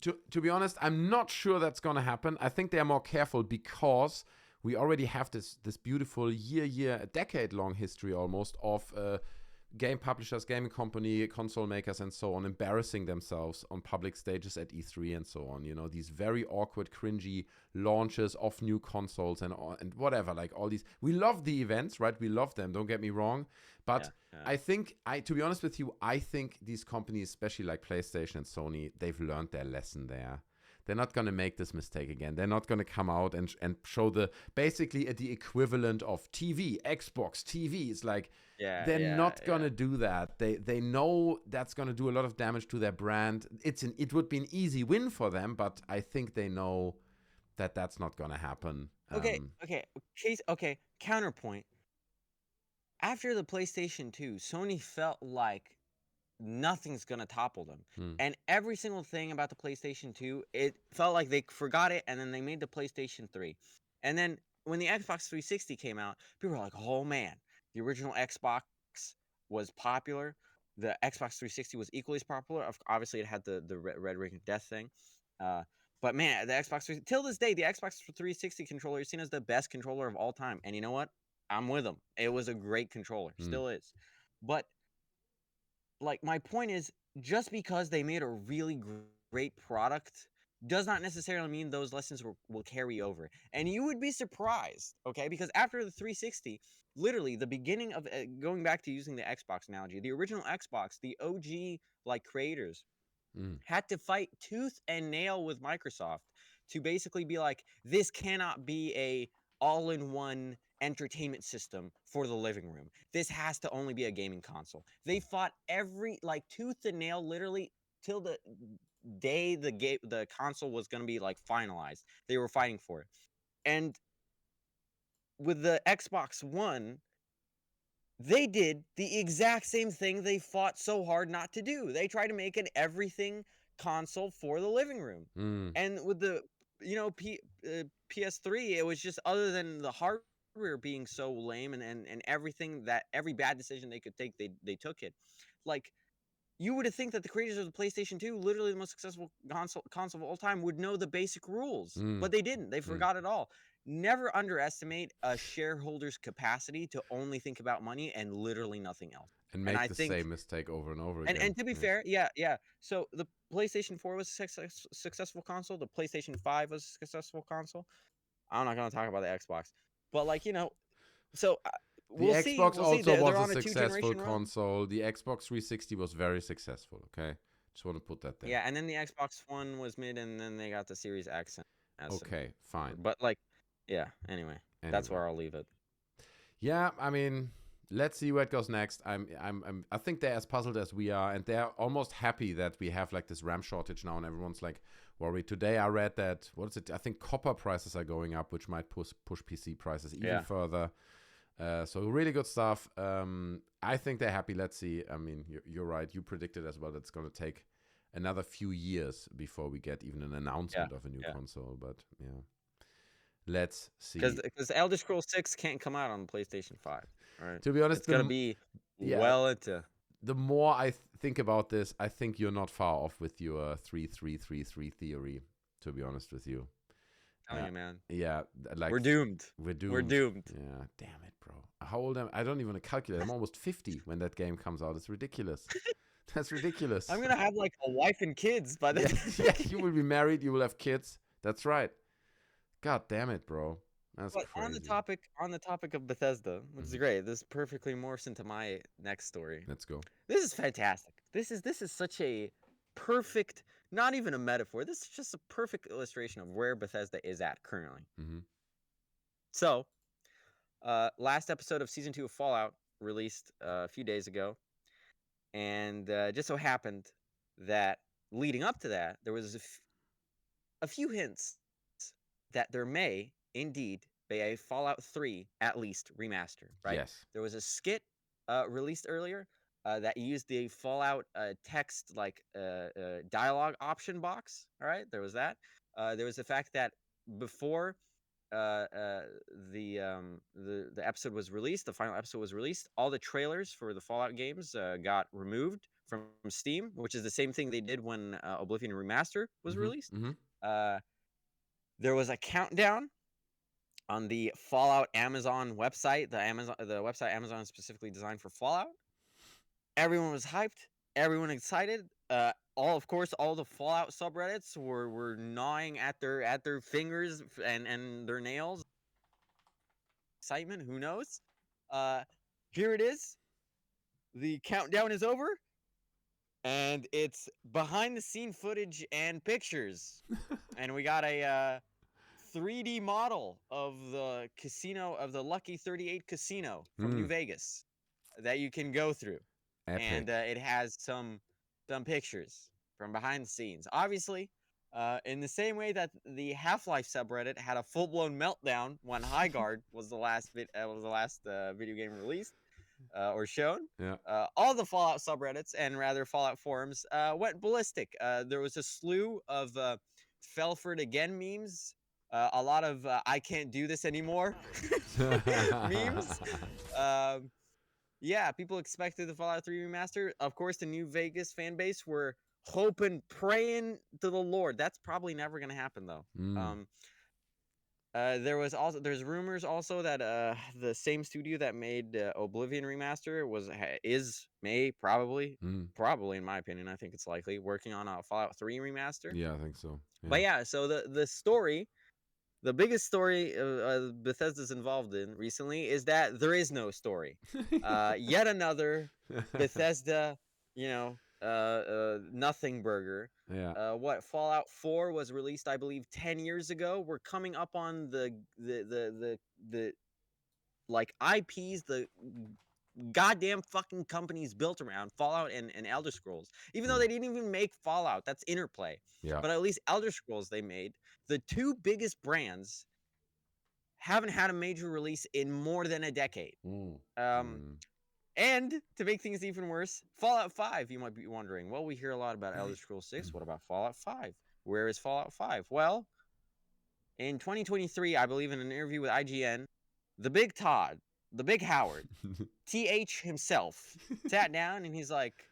to be honest, I'm not sure that's gonna happen. I think they're more careful because we already have this beautiful a decade long history almost of game publishers, gaming company, console makers, and so on, embarrassing themselves on public stages at E3 and so on. You know, these very awkward, cringy launches of new consoles and whatever. Like all these, we love the events, right? We love them. Don't get me wrong, but Yeah, yeah. I think to be honest with you, I think these companies, especially like PlayStation and Sony, they've learned their lesson there. They're not going to make this mistake again. They're not going to come out and show basically the equivalent of TV, Xbox TV. It's like Yeah, they're yeah, not yeah. gonna do that. They know that's gonna do a lot of damage to their brand. It would be an easy win for them, but I think they know that that's not gonna happen. Okay, okay. Okay, counterpoint. After the PlayStation 2, Sony felt like nothing's gonna topple them. Hmm. And every single thing about the PlayStation 2, it felt like they forgot it and then they made the PlayStation 3. And then when the Xbox 360 came out, people were like, "Oh man, the original Xbox was popular. The Xbox 360 was equally as popular. Obviously, it had the red ring of death thing, uh, but man, the Xbox 3, till this day, the Xbox 360 controller is seen as the best controller of all time. And you know what? I'm with them. It was a great controller, still is. But like my point is, just because they made a really great product does not necessarily mean those lessons will carry over. And you would be surprised, okay? Because after the 360, literally the beginning of going back to using the Xbox analogy, the original Xbox, the OG like creators had to fight tooth and nail with Microsoft to basically be like, this cannot be a all-in-one entertainment system for the living room. This has to only be a gaming console. They fought every like tooth and nail, literally till the day the console was going to be like finalized. They were fighting for it. And with the Xbox One, they did the exact same thing they fought so hard not to do. They tried to make an everything console for the living room. And with the PS3, it was just, other than the hardware being so lame and everything, that every bad decision they could take, they took it. Like, you would think that the creators of the PlayStation 2, literally the most successful console of all time, would know the basic rules, but they didn't. They forgot it all. Never underestimate a shareholder's capacity to only think about money and literally nothing else. And make the same mistake over and over again. And to be fair, yeah. So the PlayStation 4 was a successful console. The PlayStation 5 was a successful console. I'm not going to talk about the Xbox, but like, so the Xbox also was a successful console. The Xbox 360 was very successful. Okay, just want to put that there. Yeah, and then the Xbox One was mid, and then they got the Series X. Okay, fine. But like, yeah. Anyway, that's where I'll leave it. Yeah, I mean, let's see where it goes next. I think they're as puzzled as we are, and they're almost happy that we have like this RAM shortage now, and everyone's like worried. Today I read that, what is it? I think copper prices are going up, which might push PC prices even further. So really good stuff. I think they're happy. Let's see. I mean, you're right. You predicted as well that it's going to take another few years before we get even an announcement of a new console. But yeah, let's see. Because Elder Scrolls 6 can't come out on the PlayStation 5. Right? To be honest, it's going to be well into. The more I think about this, I think you're not far off with your 3-3-3-3 theory. To be honest with you. Telling you, man. Yeah, like we're doomed. We're doomed. We're doomed. Yeah, damn it, bro. How old am I? I don't even want to calculate. I'm almost 50 when that game comes out. It's ridiculous. That's ridiculous. I'm gonna have like a wife and kids by then. Yeah, you will be married. You will have kids. That's right. God damn it, bro. That's crazy. On the topic of Bethesda, which is great. This perfectly morphs into my next story. Let's go. This is fantastic. This is such a perfect, not even a metaphor. This is just a perfect illustration of where Bethesda is at currently. So, last episode of season 2 of Fallout released a few days ago, and just so happened that leading up to that, there was a few hints that there may indeed be a Fallout 3 at least remaster. Right? Yes. There was a skit released earlier that used the Fallout text like dialogue option box. All right, there was that. There was the fact that before the episode was released, the final episode was released, all the trailers for the Fallout games got removed from Steam, which is the same thing they did when Oblivion Remaster was released. There was a countdown on the Fallout Amazon website, the website Amazon specifically designed for Fallout. Everyone was hyped. Everyone excited. All the Fallout subreddits were gnawing at their fingers and their nails. Excitement. Who knows? Here it is. The countdown is over, and it's behind the scene footage and pictures, and we got a 3D model of the casino, of the Lucky 38 casino from New Vegas that you can go through. Epic. And it has some pictures from behind the scenes. Obviously, in the same way that the Half-Life subreddit had a full-blown meltdown when Highguard was the last video game released or shown. Yeah. All the Fallout subreddits and rather Fallout forums went ballistic. There was a slew of Felford again memes a lot of I can't do this anymore memes. Um, yeah, people expected the Fallout 3 remaster. Of course, the New Vegas fan base were hoping, praying to the Lord. That's probably never going to happen, though. Mm. There's rumors also that the same studio that made Oblivion remaster probably in my opinion, I think it's likely working on a Fallout 3 remaster. Yeah, I think so. Yeah. But yeah, so the biggest story Bethesda's involved in recently is that there is no story. Yet another Bethesda, nothing burger. Yeah. What Fallout 4 was released, I believe, 10 years ago. We're coming up on the like IPs, the goddamn fucking companies built around Fallout and Elder Scrolls. Even though they didn't even make Fallout, that's Interplay. Yeah. But at least Elder Scrolls they made. The two biggest brands haven't had a major release in more than a decade. And to make things even worse, Fallout 5, you might be wondering, well, we hear a lot about Elder Scrolls 6. What about Fallout 5? Where is Fallout 5? Well, in 2023, I believe in an interview with IGN, the big Todd, the big Howard, TH himself, sat down and he's like,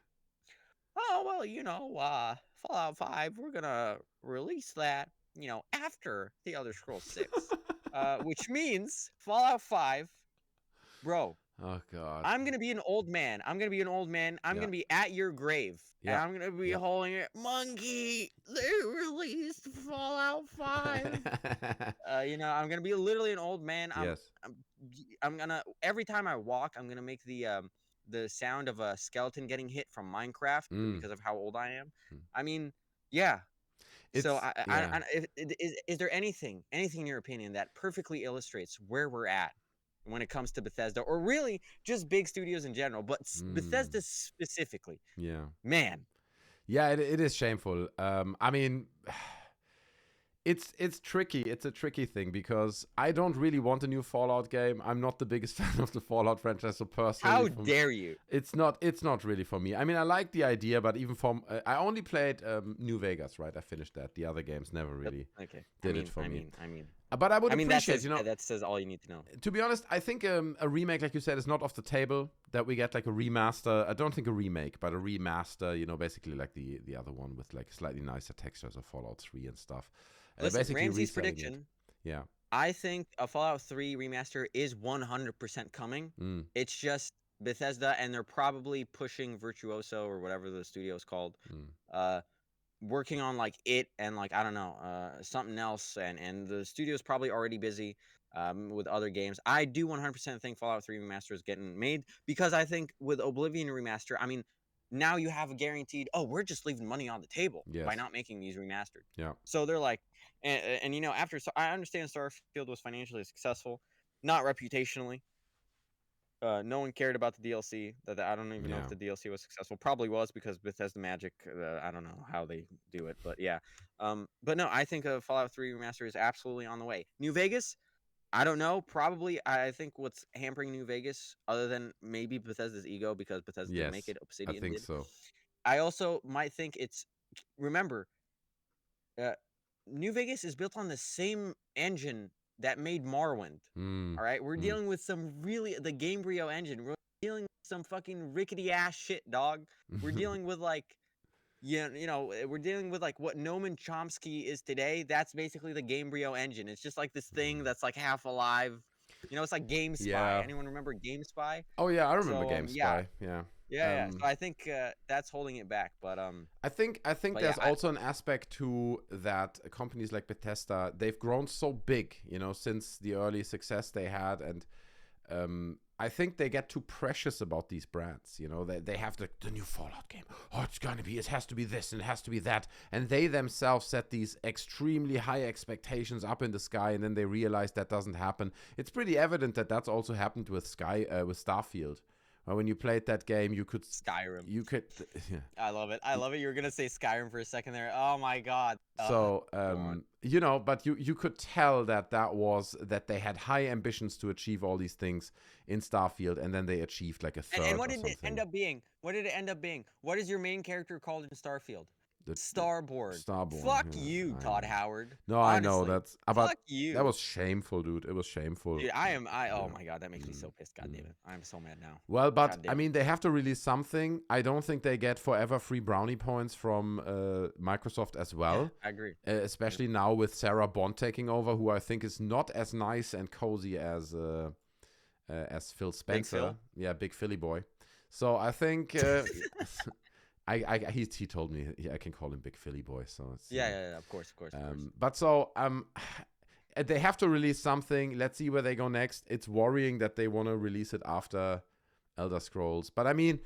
oh, well, Fallout 5, we're going to release that, after the Elder Scrolls 6. Which means Fallout 5, bro. Oh, God. I'm going to be an old man. I'm going to be at your grave. And I'm going to be holding it. Monkey, they released Fallout 5. I'm going to be literally an old man. I'm going to, every time I walk, I'm going to make the sound of a skeleton getting hit from Minecraft because of how old I am. I mean, yeah. Is there anything in your opinion that perfectly illustrates where we're at when it comes to Bethesda, or really just big studios in general, but Bethesda specifically? Yeah, man. Yeah, it is shameful. I mean, it's tricky. It's a tricky thing because I don't really want a new Fallout game. I'm not the biggest fan of the Fallout franchise, so personally, how dare you? It's not really for me. I mean, I like the idea, but even I only played New Vegas, right? I finished that. The other games never really did it for me. But I would appreciate, that says all you need to know. To be honest, I think a remake, like you said, is not off the table. That we get like a remaster. I don't think a remake, but a remaster. Basically like the other one with like slightly nicer textures of Fallout 3 and stuff. Listen, Ramsey's prediction. Yeah. I think a Fallout 3 remaster is 100% coming. It's just Bethesda, and they're probably pushing Virtuoso or whatever the studio's called. Working on like it and like I don't know something else, and the studio's probably already busy with other games. I do 100% think Fallout 3 remaster is getting made because I think with Oblivion remaster, I mean, now you have a guaranteed, we're just leaving money on the table by not making these remastered. Yeah. So they're like, and after, so I understand Starfield was financially successful, not reputationally. No one cared about the DLC. I don't even know if the DLC was successful. Probably was because Bethesda Magic. I don't know how they do it, but yeah. But no, I think a Fallout 3 remaster is absolutely on the way. New Vegas, I don't know. Probably, I think what's hampering New Vegas, other than maybe Bethesda's ego, because Bethesda didn't make it, Obsidian I think did. so. I also might think it's. Remember, New Vegas is built on the same engine that made Morrowind. All right, we're dealing with the Gamebryo engine. We're dealing with some fucking rickety ass shit, dog. We're dealing with like, we're dealing with like what Noam Chomsky is today. That's basically the Gamebryo engine. It's just like this thing that's like half alive. It's like GameSpy. Yeah. Anyone remember GameSpy? Oh yeah, I remember GameSpy. Yeah. So I think that's holding it back. But I think there's also an aspect to that. Companies like Bethesda, they've grown so big, since the early success they had, and I think they get too precious about these brands. They have the new Fallout game. Oh, it has to be this and it has to be that, and they themselves set these extremely high expectations up in the sky, and then they realize that doesn't happen. It's pretty evident that that's also happened with Starfield. When you played that game, you could Skyrim. Yeah. I love it. You were gonna say Skyrim for a second there. Oh my god. So but you could tell that they had high ambitions to achieve all these things in Starfield, and then they achieved like a third. And what did it end up being? What did it end up being? What is your main character called in Starfield? Starboard. Starborn. Fuck Yeah, you, I Todd know. Howard. No, I know Honestly. that's about. Fuck you. That was shameful, dude. It was shameful. Dude, oh Yeah. my god, that makes me Mm, so pissed. God damn mm. it. I'm so mad now. Well, but God I damn it. mean, they have to release something. I don't think they get forever free brownie points from Microsoft as Yeah, well. I agree. Especially now with Sarah Bond taking over, who I think is not as nice and cozy as Phil Spencer. Phil? Yeah, big Philly boy. So I think he told me I can call him Big Philly boy. So it's Yeah, of course. But so they have to release something. Let's see where they go next. It's worrying that they want to release it after Elder Scrolls. But I mean,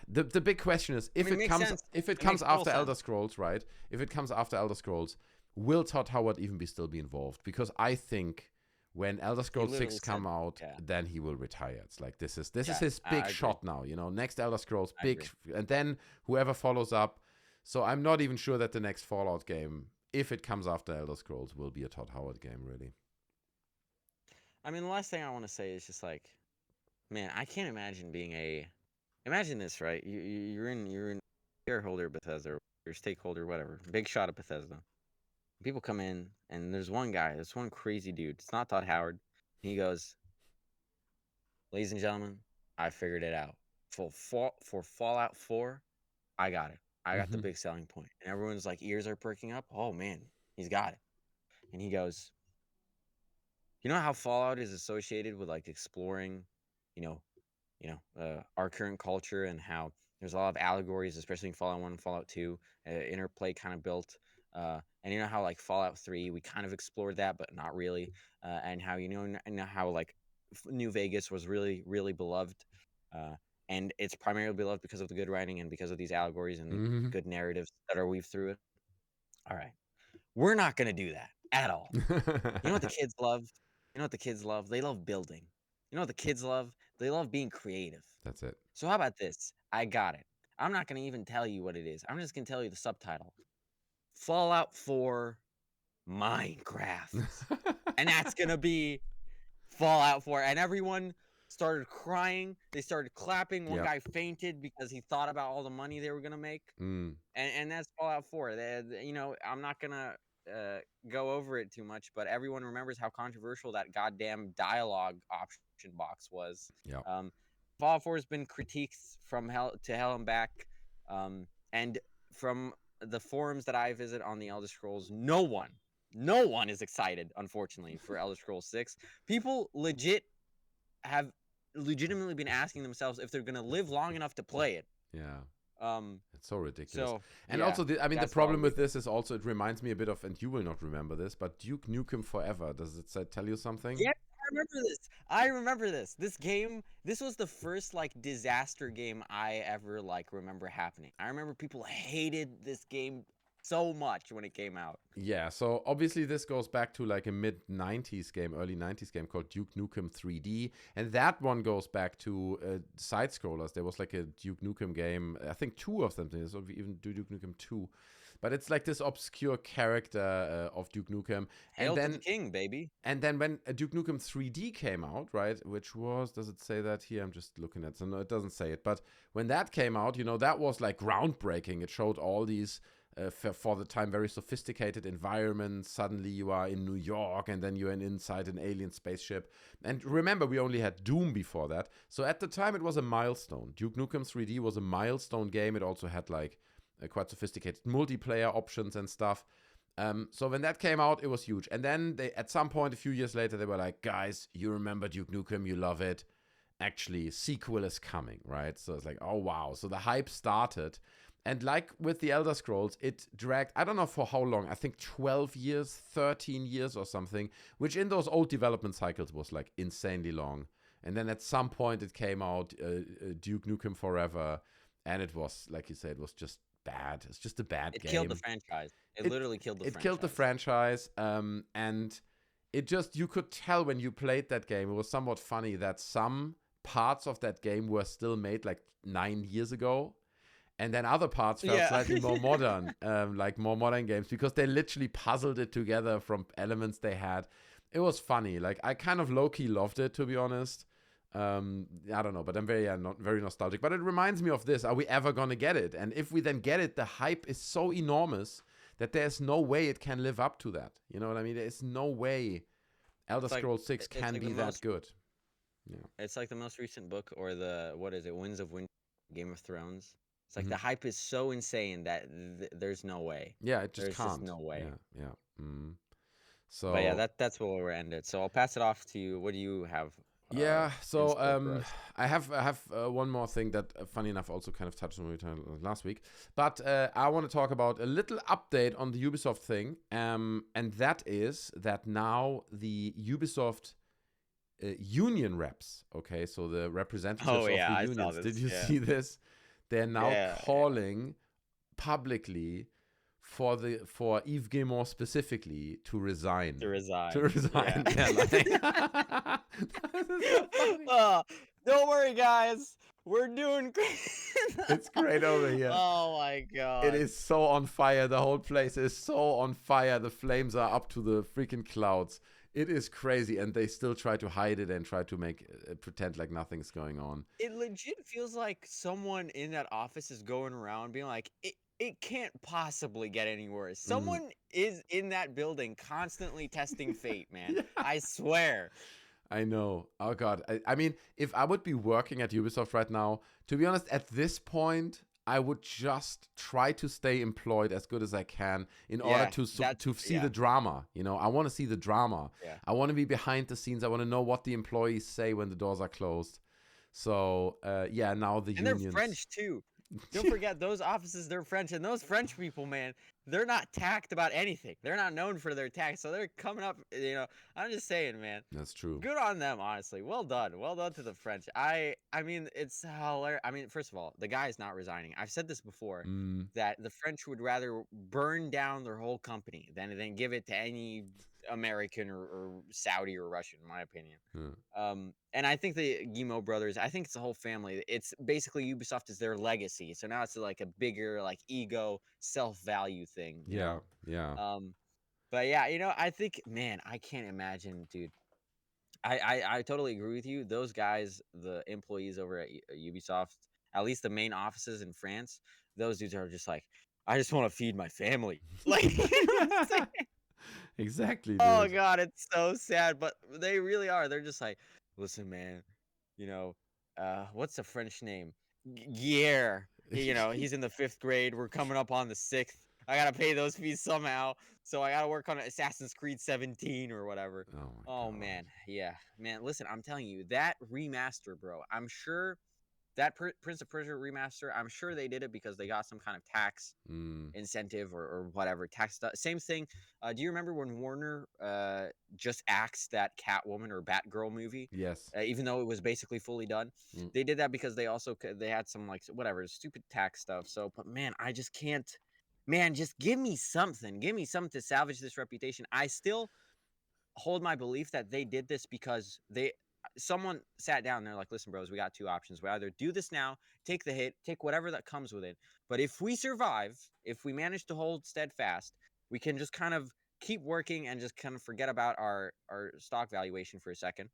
the big question is if it comes sense. if it It comes makes total after Elder sense. Scrolls, right? If it comes after Elder Scrolls, will Todd Howard even still be involved? Because I think when Elder Scrolls 6 literally come said- out, yeah. then he will retire. It's like this is Yeah, his I big agree. shot now, you know. Next Elder Scrolls, I big, and then whoever follows up. So I'm not even sure that the next Fallout game, if it comes after Elder Scrolls, will be a Todd Howard game, really. I mean, the last thing I want to say is just like, man, I can't imagine being imagine this, right? You're in shareholder Bethesda, or stakeholder, whatever, big shot of Bethesda. People come in, and there's one guy, this one crazy dude. It's not Todd Howard. He goes, ladies and gentlemen, I figured it out. For Fallout 4, I got it. I got the big selling point. And everyone's like, ears are perking up. Oh man, he's got it. And he goes, you know how Fallout is associated with like exploring, you know, our current culture, and how there's a lot of allegories, especially in Fallout 1 and Fallout 2, interplay kind of built. And you know how like Fallout 3, we kind of explored that, but not really. And how and how like New Vegas was really, really beloved. And it's primarily beloved because of the good writing and because of these allegories and the good narratives that are weaved through it. All right. We're not going to do that at all. You know what the kids love? You know what the kids love? They love building. You know what the kids love? They love being creative. That's it. So how about this? I got it. I'm not going to even tell you what it is. I'm just going to tell you the subtitle. Fallout 4 Minecraft. And that's going to be Fallout 4. And everyone started crying. They started clapping. One guy fainted because he thought about all the money they were going to make. And that's Fallout 4. I'm not going to go over it too much, but everyone remembers how controversial that goddamn dialogue option box was. Fallout 4 has been critiqued from hell and back, and from the forums that I visit on the Elder Scrolls, no one is excited, unfortunately, for Elder Scrolls 6. People have legitimately been asking themselves if they're gonna live long enough to play it. It's so ridiculous. So, and also, the problem with this is also, it reminds me a bit of, and you will not remember this, but Duke Nukem Forever. Does it tell you something? Yeah, I remember this. This game, this was the first like disaster game I ever like remember happening. I remember people hated this game so much when it came out. Yeah, so obviously this goes back to like a mid-90s game, early 90s game called Duke Nukem 3D. And that one goes back to side-scrollers. There was like a Duke Nukem game, I think 2 of them, so we even do Duke Nukem 2. But it's like this obscure character of Duke Nukem. Hail to the king, baby. And then when Duke Nukem 3D came out, right, which was, does it say that here? I'm just looking at it. So no, it doesn't say it. But when that came out, that was like groundbreaking. It showed all these for the time very sophisticated environments. Suddenly you are in New York, and then you're inside an alien spaceship. And remember, we only had Doom before that, so at the time it was a milestone. Duke Nukem 3D was a milestone game. It also had like quite sophisticated multiplayer options and stuff. So when that came out, it was huge. And then they, at some point a few years later, they were like, guys, you remember Duke Nukem, you love it, actually sequel is coming, right? So it's like, oh wow. So the hype started. And like with the Elder Scrolls, it dragged, I don't know for how long, I think 12 years, 13 years or something, which in those old development cycles was like insanely long. And then at some point it came out, Duke Nukem Forever, and it was, like you said, it was just bad. It's just a bad game. It killed the franchise. It literally killed the franchise. It killed the franchise, and it just, you could tell when you played that game, it was somewhat funny that some parts of that game were still made like 9 years ago. And then other parts felt slightly more modern, like more modern games, because they literally puzzled it together from elements they had. It was funny. Like, I kind of low-key loved it, to be honest. I don't know, but I'm not very nostalgic. But it reminds me of this. Are we ever going to get it? And if we then get it, the hype is so enormous that there's no way it can live up to that. You know what I mean? There's no way Elder Scrolls 6 can be that good. Yeah. It's like the most recent book, or what is it, Winds of Winter, Game of Thrones. It's like the hype is so insane that there's no way. Yeah, it just can't. There's just no way. Yeah. So, but yeah, that's where we're ended. So I'll pass it off to you. What do you have? So I have one more thing that, funny enough, also kind of touched on last week. But I want to talk about a little update on the Ubisoft thing, and that is that now the Ubisoft union reps, okay, so the representatives of the unions. Did you see this? They're now calling publicly for Yves Guillemot specifically to resign. Yeah. Don't worry, guys. We're doing great. It's great over here. Oh my god. It is so on fire. The whole place is so on fire. The flames are up to the freaking clouds. It is crazy, and they still try to hide it and try to make pretend like nothing's going on. It legit feels like someone in that office is going around being like, it can't possibly get any worse. Someone is in that building constantly testing fate, man. Yeah. I swear. I know. Oh, God. I mean, if I would be working at Ubisoft right now, to be honest, at this point, I would just try to stay employed as good as I can in order to see the drama. You know, I want to see the drama. Yeah. I want to be behind the scenes. I want to know what the employees say when the doors are closed. So, now the unions. They're French, too. Don't forget, those offices, they're French. And those French people, man, they're not tacked about anything. They're not known for their tact. So they're coming up, I'm just saying, man. That's true. Good on them, honestly. Well done. Well done to the French. I mean, it's hilarious. I mean, first of all, the guy's not resigning. I've said this before, that the French would rather burn down their whole company than give it to any American or Saudi or Russian, in my opinion. And I think the Guillemot brothers, I think it's the whole family. It's basically Ubisoft is their legacy. So now it's like a bigger like ego self-value thing. Yeah. But yeah, I think, man, I can't imagine, dude. I totally agree with you. Those guys, the employees over at Ubisoft, at least the main offices in France, those dudes are just like, I just want to feed my family. Like, you know what I'm saying? Exactly, dude. Oh god, it's so sad, but they really are. They're just like, listen, man, what's the French name? Guerre. He's in the 5th grade. We're coming up on the 6th. I gotta pay those fees somehow, so I gotta work on Assassin's Creed 17 or whatever. Oh man, yeah, man. Listen, I'm telling you, that remaster, bro. I'm sure that Prince of Persia remaster, I'm sure they did it because they got some kind of tax incentive or whatever tax stuff. Same thing. Do you remember when Warner just axed that Catwoman or Batgirl movie? Yes. Even though it was basically fully done, they did that because they had some like whatever stupid tax stuff. So, but man, I just can't. Man, just give me something. Give me something to salvage this reputation. I still hold my belief that they did this because someone sat down and they're like, listen, bros, we got 2 options. We either do this now, take the hit, take whatever that comes with it. But if we survive, if we manage to hold steadfast, we can just kind of keep working and just kind of forget about our stock valuation for a second.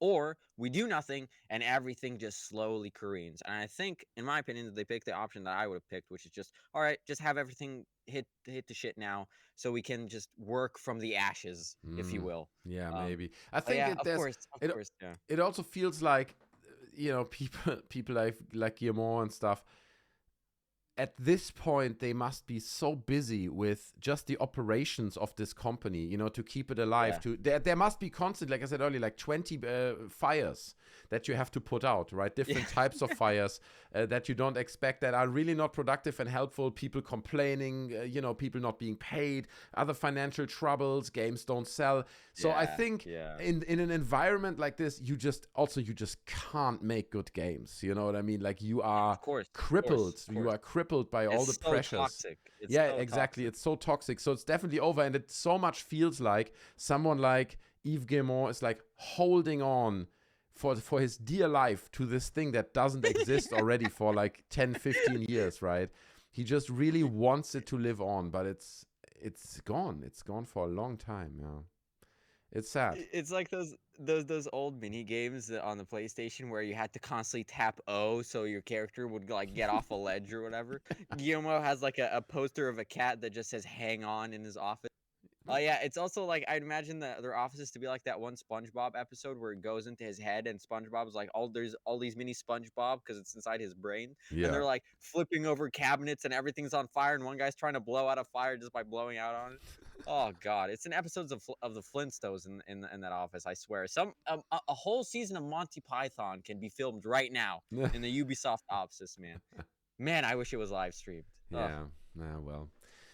Or we do nothing and everything just slowly careens. And I think, in my opinion, that they picked the option that I would have picked, which is just, all right, just have everything hit the shit now so we can just work from the ashes, if you will. Yeah, maybe. I think of course, yeah. It also feels like, people like Guillemot and stuff, at this point, they must be so busy with just the operations of this company, to keep it alive. Yeah. There must be constant, like I said earlier, like 20 fires that you have to put out, right? Different types of fires that you don't expect, that are really not productive and helpful. People complaining, people not being paid, other financial troubles, games don't sell. So I think in an environment like this, you just can't make good games. You know what I mean? Like you are crippled. Of course. You are crippled by all the pressures. Toxic. Exactly. It's so toxic. So it's definitely over, and it so much feels like someone like Yves Guillemot is like holding on for his dear life to this thing that doesn't exist already for like 10, 15 years, right? He just really wants it to live on, but it's gone. It's gone for a long time. Yeah. It's sad. It's like those those old mini games on the PlayStation where you had to constantly tap O so your character would like get off a ledge or whatever. Guillermo has like a poster of a cat that just says "Hang on" in his office. Oh yeah, it's also like I'd imagine their offices to be like that one SpongeBob episode where it goes into his head and SpongeBob's like, there's all these mini SpongeBob because it's inside his brain, and Yeah. they're like flipping over cabinets and everything's on fire, and one guy's trying to blow out a fire just by blowing out on it. Oh god, it's in episodes of the Flintstones in that office. I swear, a whole season of Monty Python can be filmed right now in the Ubisoft office, man. Man, I wish it was live streamed. Ugh. Yeah. Yeah. Well.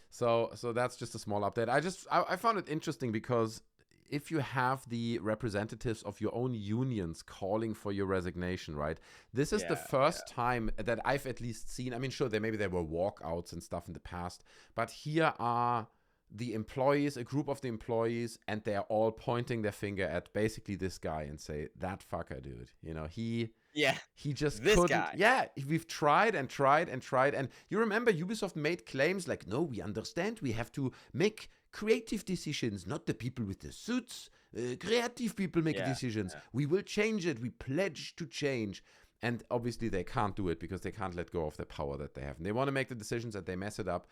So that's just a small update. I found it interesting because if you have the representatives of your own unions calling for your resignation, right? This is the first time that I've at least seen. I mean, sure, maybe there were walkouts and stuff in the past, but here are the employees, a group of the employees, and they're all pointing their finger at basically this guy and say, "That fucker, dude. You know, he just This couldn't." guy. Yeah, we've tried and tried and tried. And you remember Ubisoft made claims like, "No, we understand. We have to make creative decisions, not the people with the suits. Creative people make decisions. We will change it. We pledge to change." And obviously they can't do it because they can't let go of the power that they have. And they want to make the decisions and they mess it up.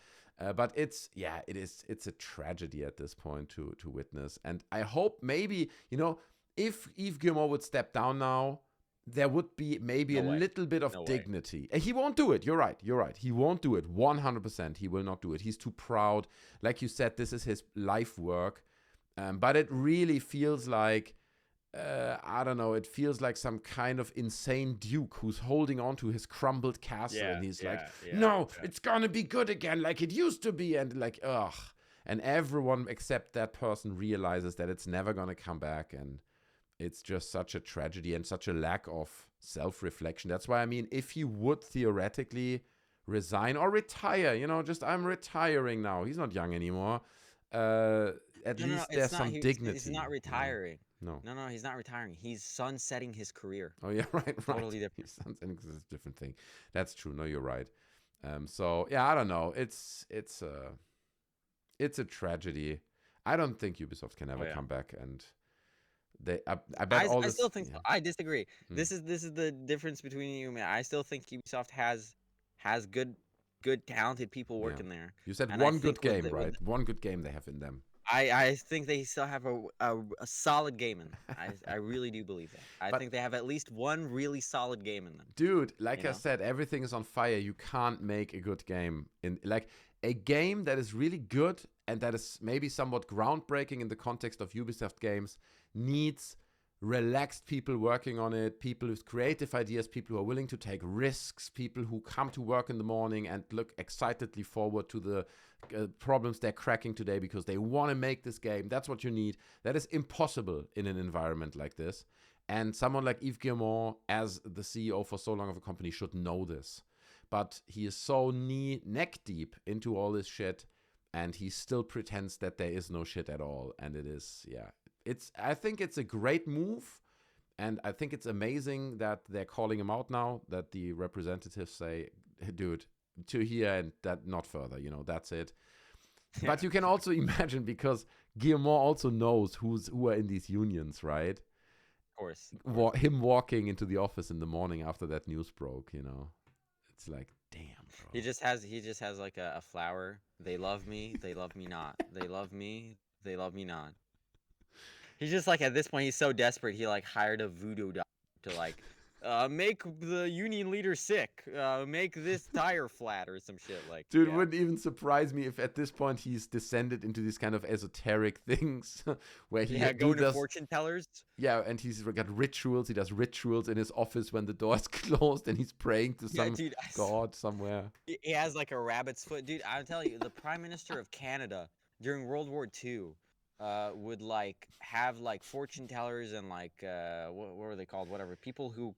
But it's a tragedy at this point to witness. And I hope maybe, if Yves Guillemot would step down now, there would be maybe little bit of dignity. And he won't do it. You're right. He won't do it. 100%. He will not do it. He's too proud. Like you said, this is his life work. But it really feels like, I don't know, it feels like some kind of insane duke who's holding on to his crumbled castle. And he's it's gonna be good again like it used to be. And like, ugh. And everyone except that person realizes that it's never gonna come back. And it's just such a tragedy and such a lack of self-reflection. That's why, I mean, if he would theoretically resign or retire, just I'm retiring now. He's not young anymore. At least there's some dignity. He's not retiring. No, he's not retiring. He's sunsetting his career. Oh yeah, right. Totally different. Sunsetting is a different thing. That's true. No, you're right. So yeah, I don't know. It's a tragedy. I don't think Ubisoft can ever come back, and I bet all this. I still think so. I disagree. This is the difference between you and me. I still think Ubisoft has good talented people working there. You said one good game, right? One good game they have in them. I think they still have a solid game in them. I really do believe that. I think they have at least one really solid game in them. Dude, like I said, everything is on fire. You can't make a good game like a game that is really good and that is maybe somewhat groundbreaking in the context of Ubisoft games needs relaxed people working on it, people with creative ideas, people who are willing to take risks, people who come to work in the morning and look excitedly forward to the problems they're cracking today because they want to make this game. That's what you need. That is impossible in an environment like this. And someone like Yves Guillemot, as the CEO for so long of a company, should know this. But he is so neck deep into all this shit, and he still pretends that there is no shit at all. And it is, I think it's a great move, and I think it's amazing that they're calling him out now, that the representatives say, dude, to here and that not further, that's it. Yeah. But you can also imagine, because Guillemot also knows who are in these unions, right? Of course. Him walking into the office in the morning after that news broke, it's like, damn, bro. He just has like a flower. They love me not. They love me not. He's just like, at this point, he's so desperate, he like hired a voodoo doctor to like make the union leader sick, make this tire flat or some shit like. Dude, it wouldn't even surprise me if at this point he's descended into these kind of esoteric things where he going to fortune tellers. Yeah, and he's got rituals. He does rituals in his office when the door is closed, and he's praying to some god somewhere. He has like a rabbit's foot, dude. I'm telling you, the Prime Minister of Canada during World War II would like have like fortune tellers and like what were they called? Whatever, people who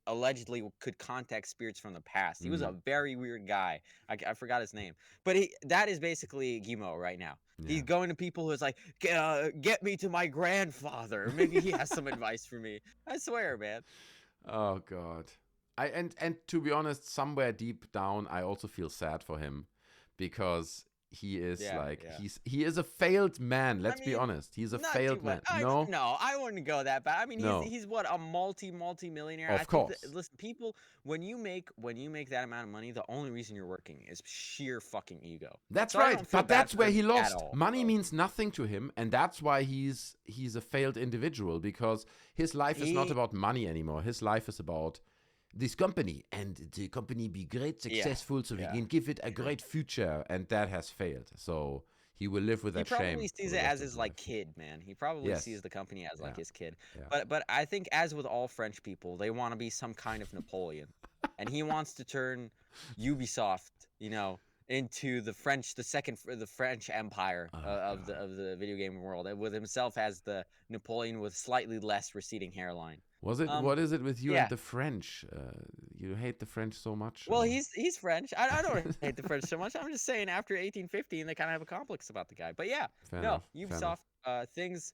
allegedly could contact spirits from the past. He was a very weird guy. I forgot his name, but that is basically Guillemot right now. Yeah. He's going to people who is like, get me to my grandfather. Maybe he has some advice for me. I swear, man. Oh God. And to be honest, somewhere deep down, I also feel sad for him, because he is like yeah. he is a failed man. Let's be mean, honest. He's a not failed too man. much. No, No, I wouldn't go that bad. I mean, no. he's what, a multi-millionaire. I Of think course. listen, people, when you make that amount of money, the only reason you're working is sheer fucking ego. That's So I right. don't feel But bad that's for where him he at lost. all. Money So, means nothing to him, and that's why he's a failed individual, because his life is not he, about money anymore. His life is about this company, and the company be great, yeah, successful, so we yeah. can give it a great future, and that has failed. So he will live with He that shame probably for sees the it rest as of his his like life. kid, man. He probably sees Yes. the company as like Yeah. his kid. Yeah. But I think, as with all French people, they want to be some kind of Napoleon, and he wants to turn Ubisoft, into the French Empire of God. the video game world, with himself as the Napoleon with slightly less receding hairline. Was it? Um, What is it with you and yeah. the French? You hate the French so much? Well, Or? he's French. I don't hate the French so much. I'm just saying, after 1815, they kind of have a complex about the guy. But yeah, Fair no, enough. Fair enough. Ubisoft, things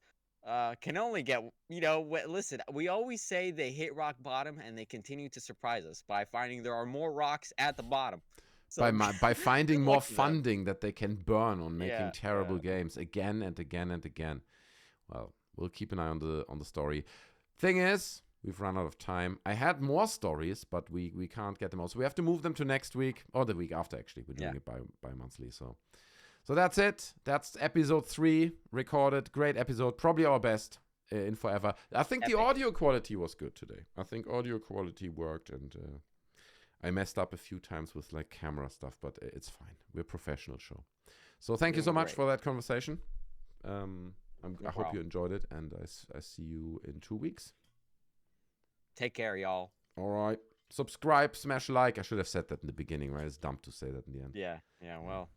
can only get, listen, we always say they hit rock bottom, and they continue to surprise us by finding there are more rocks at the bottom. So By finding good more luck to them. funding that they can burn on making Yeah, terrible games again and again and again. Well, we'll keep an eye on the story. Thing is, we've run out of time. I had more stories, but we can't get them all. So we have to move them to next week, or the week after, actually. We're doing it by monthly. So that's it. That's episode 3 recorded. Great episode. Probably our best in forever. I think the Epic. audio quality was good today. I think audio quality worked, and I messed up a few times with like camera stuff, but it's fine. We're a professional show. So thank you so Doing much great. for that conversation. I hope you problem. enjoyed it, and I see you in 2 weeks. Take care, y'all. All right. Subscribe, smash like. I should have said that in the beginning, right? It's dumb to say that in the end. Yeah. Well,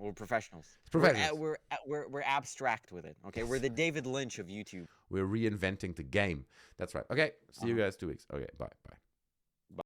we're professionals. Professionals. We're abstract with it. Okay, we're the David Lynch of YouTube. We're reinventing the game. That's right. Okay. See you guys 2 weeks. Okay. Bye.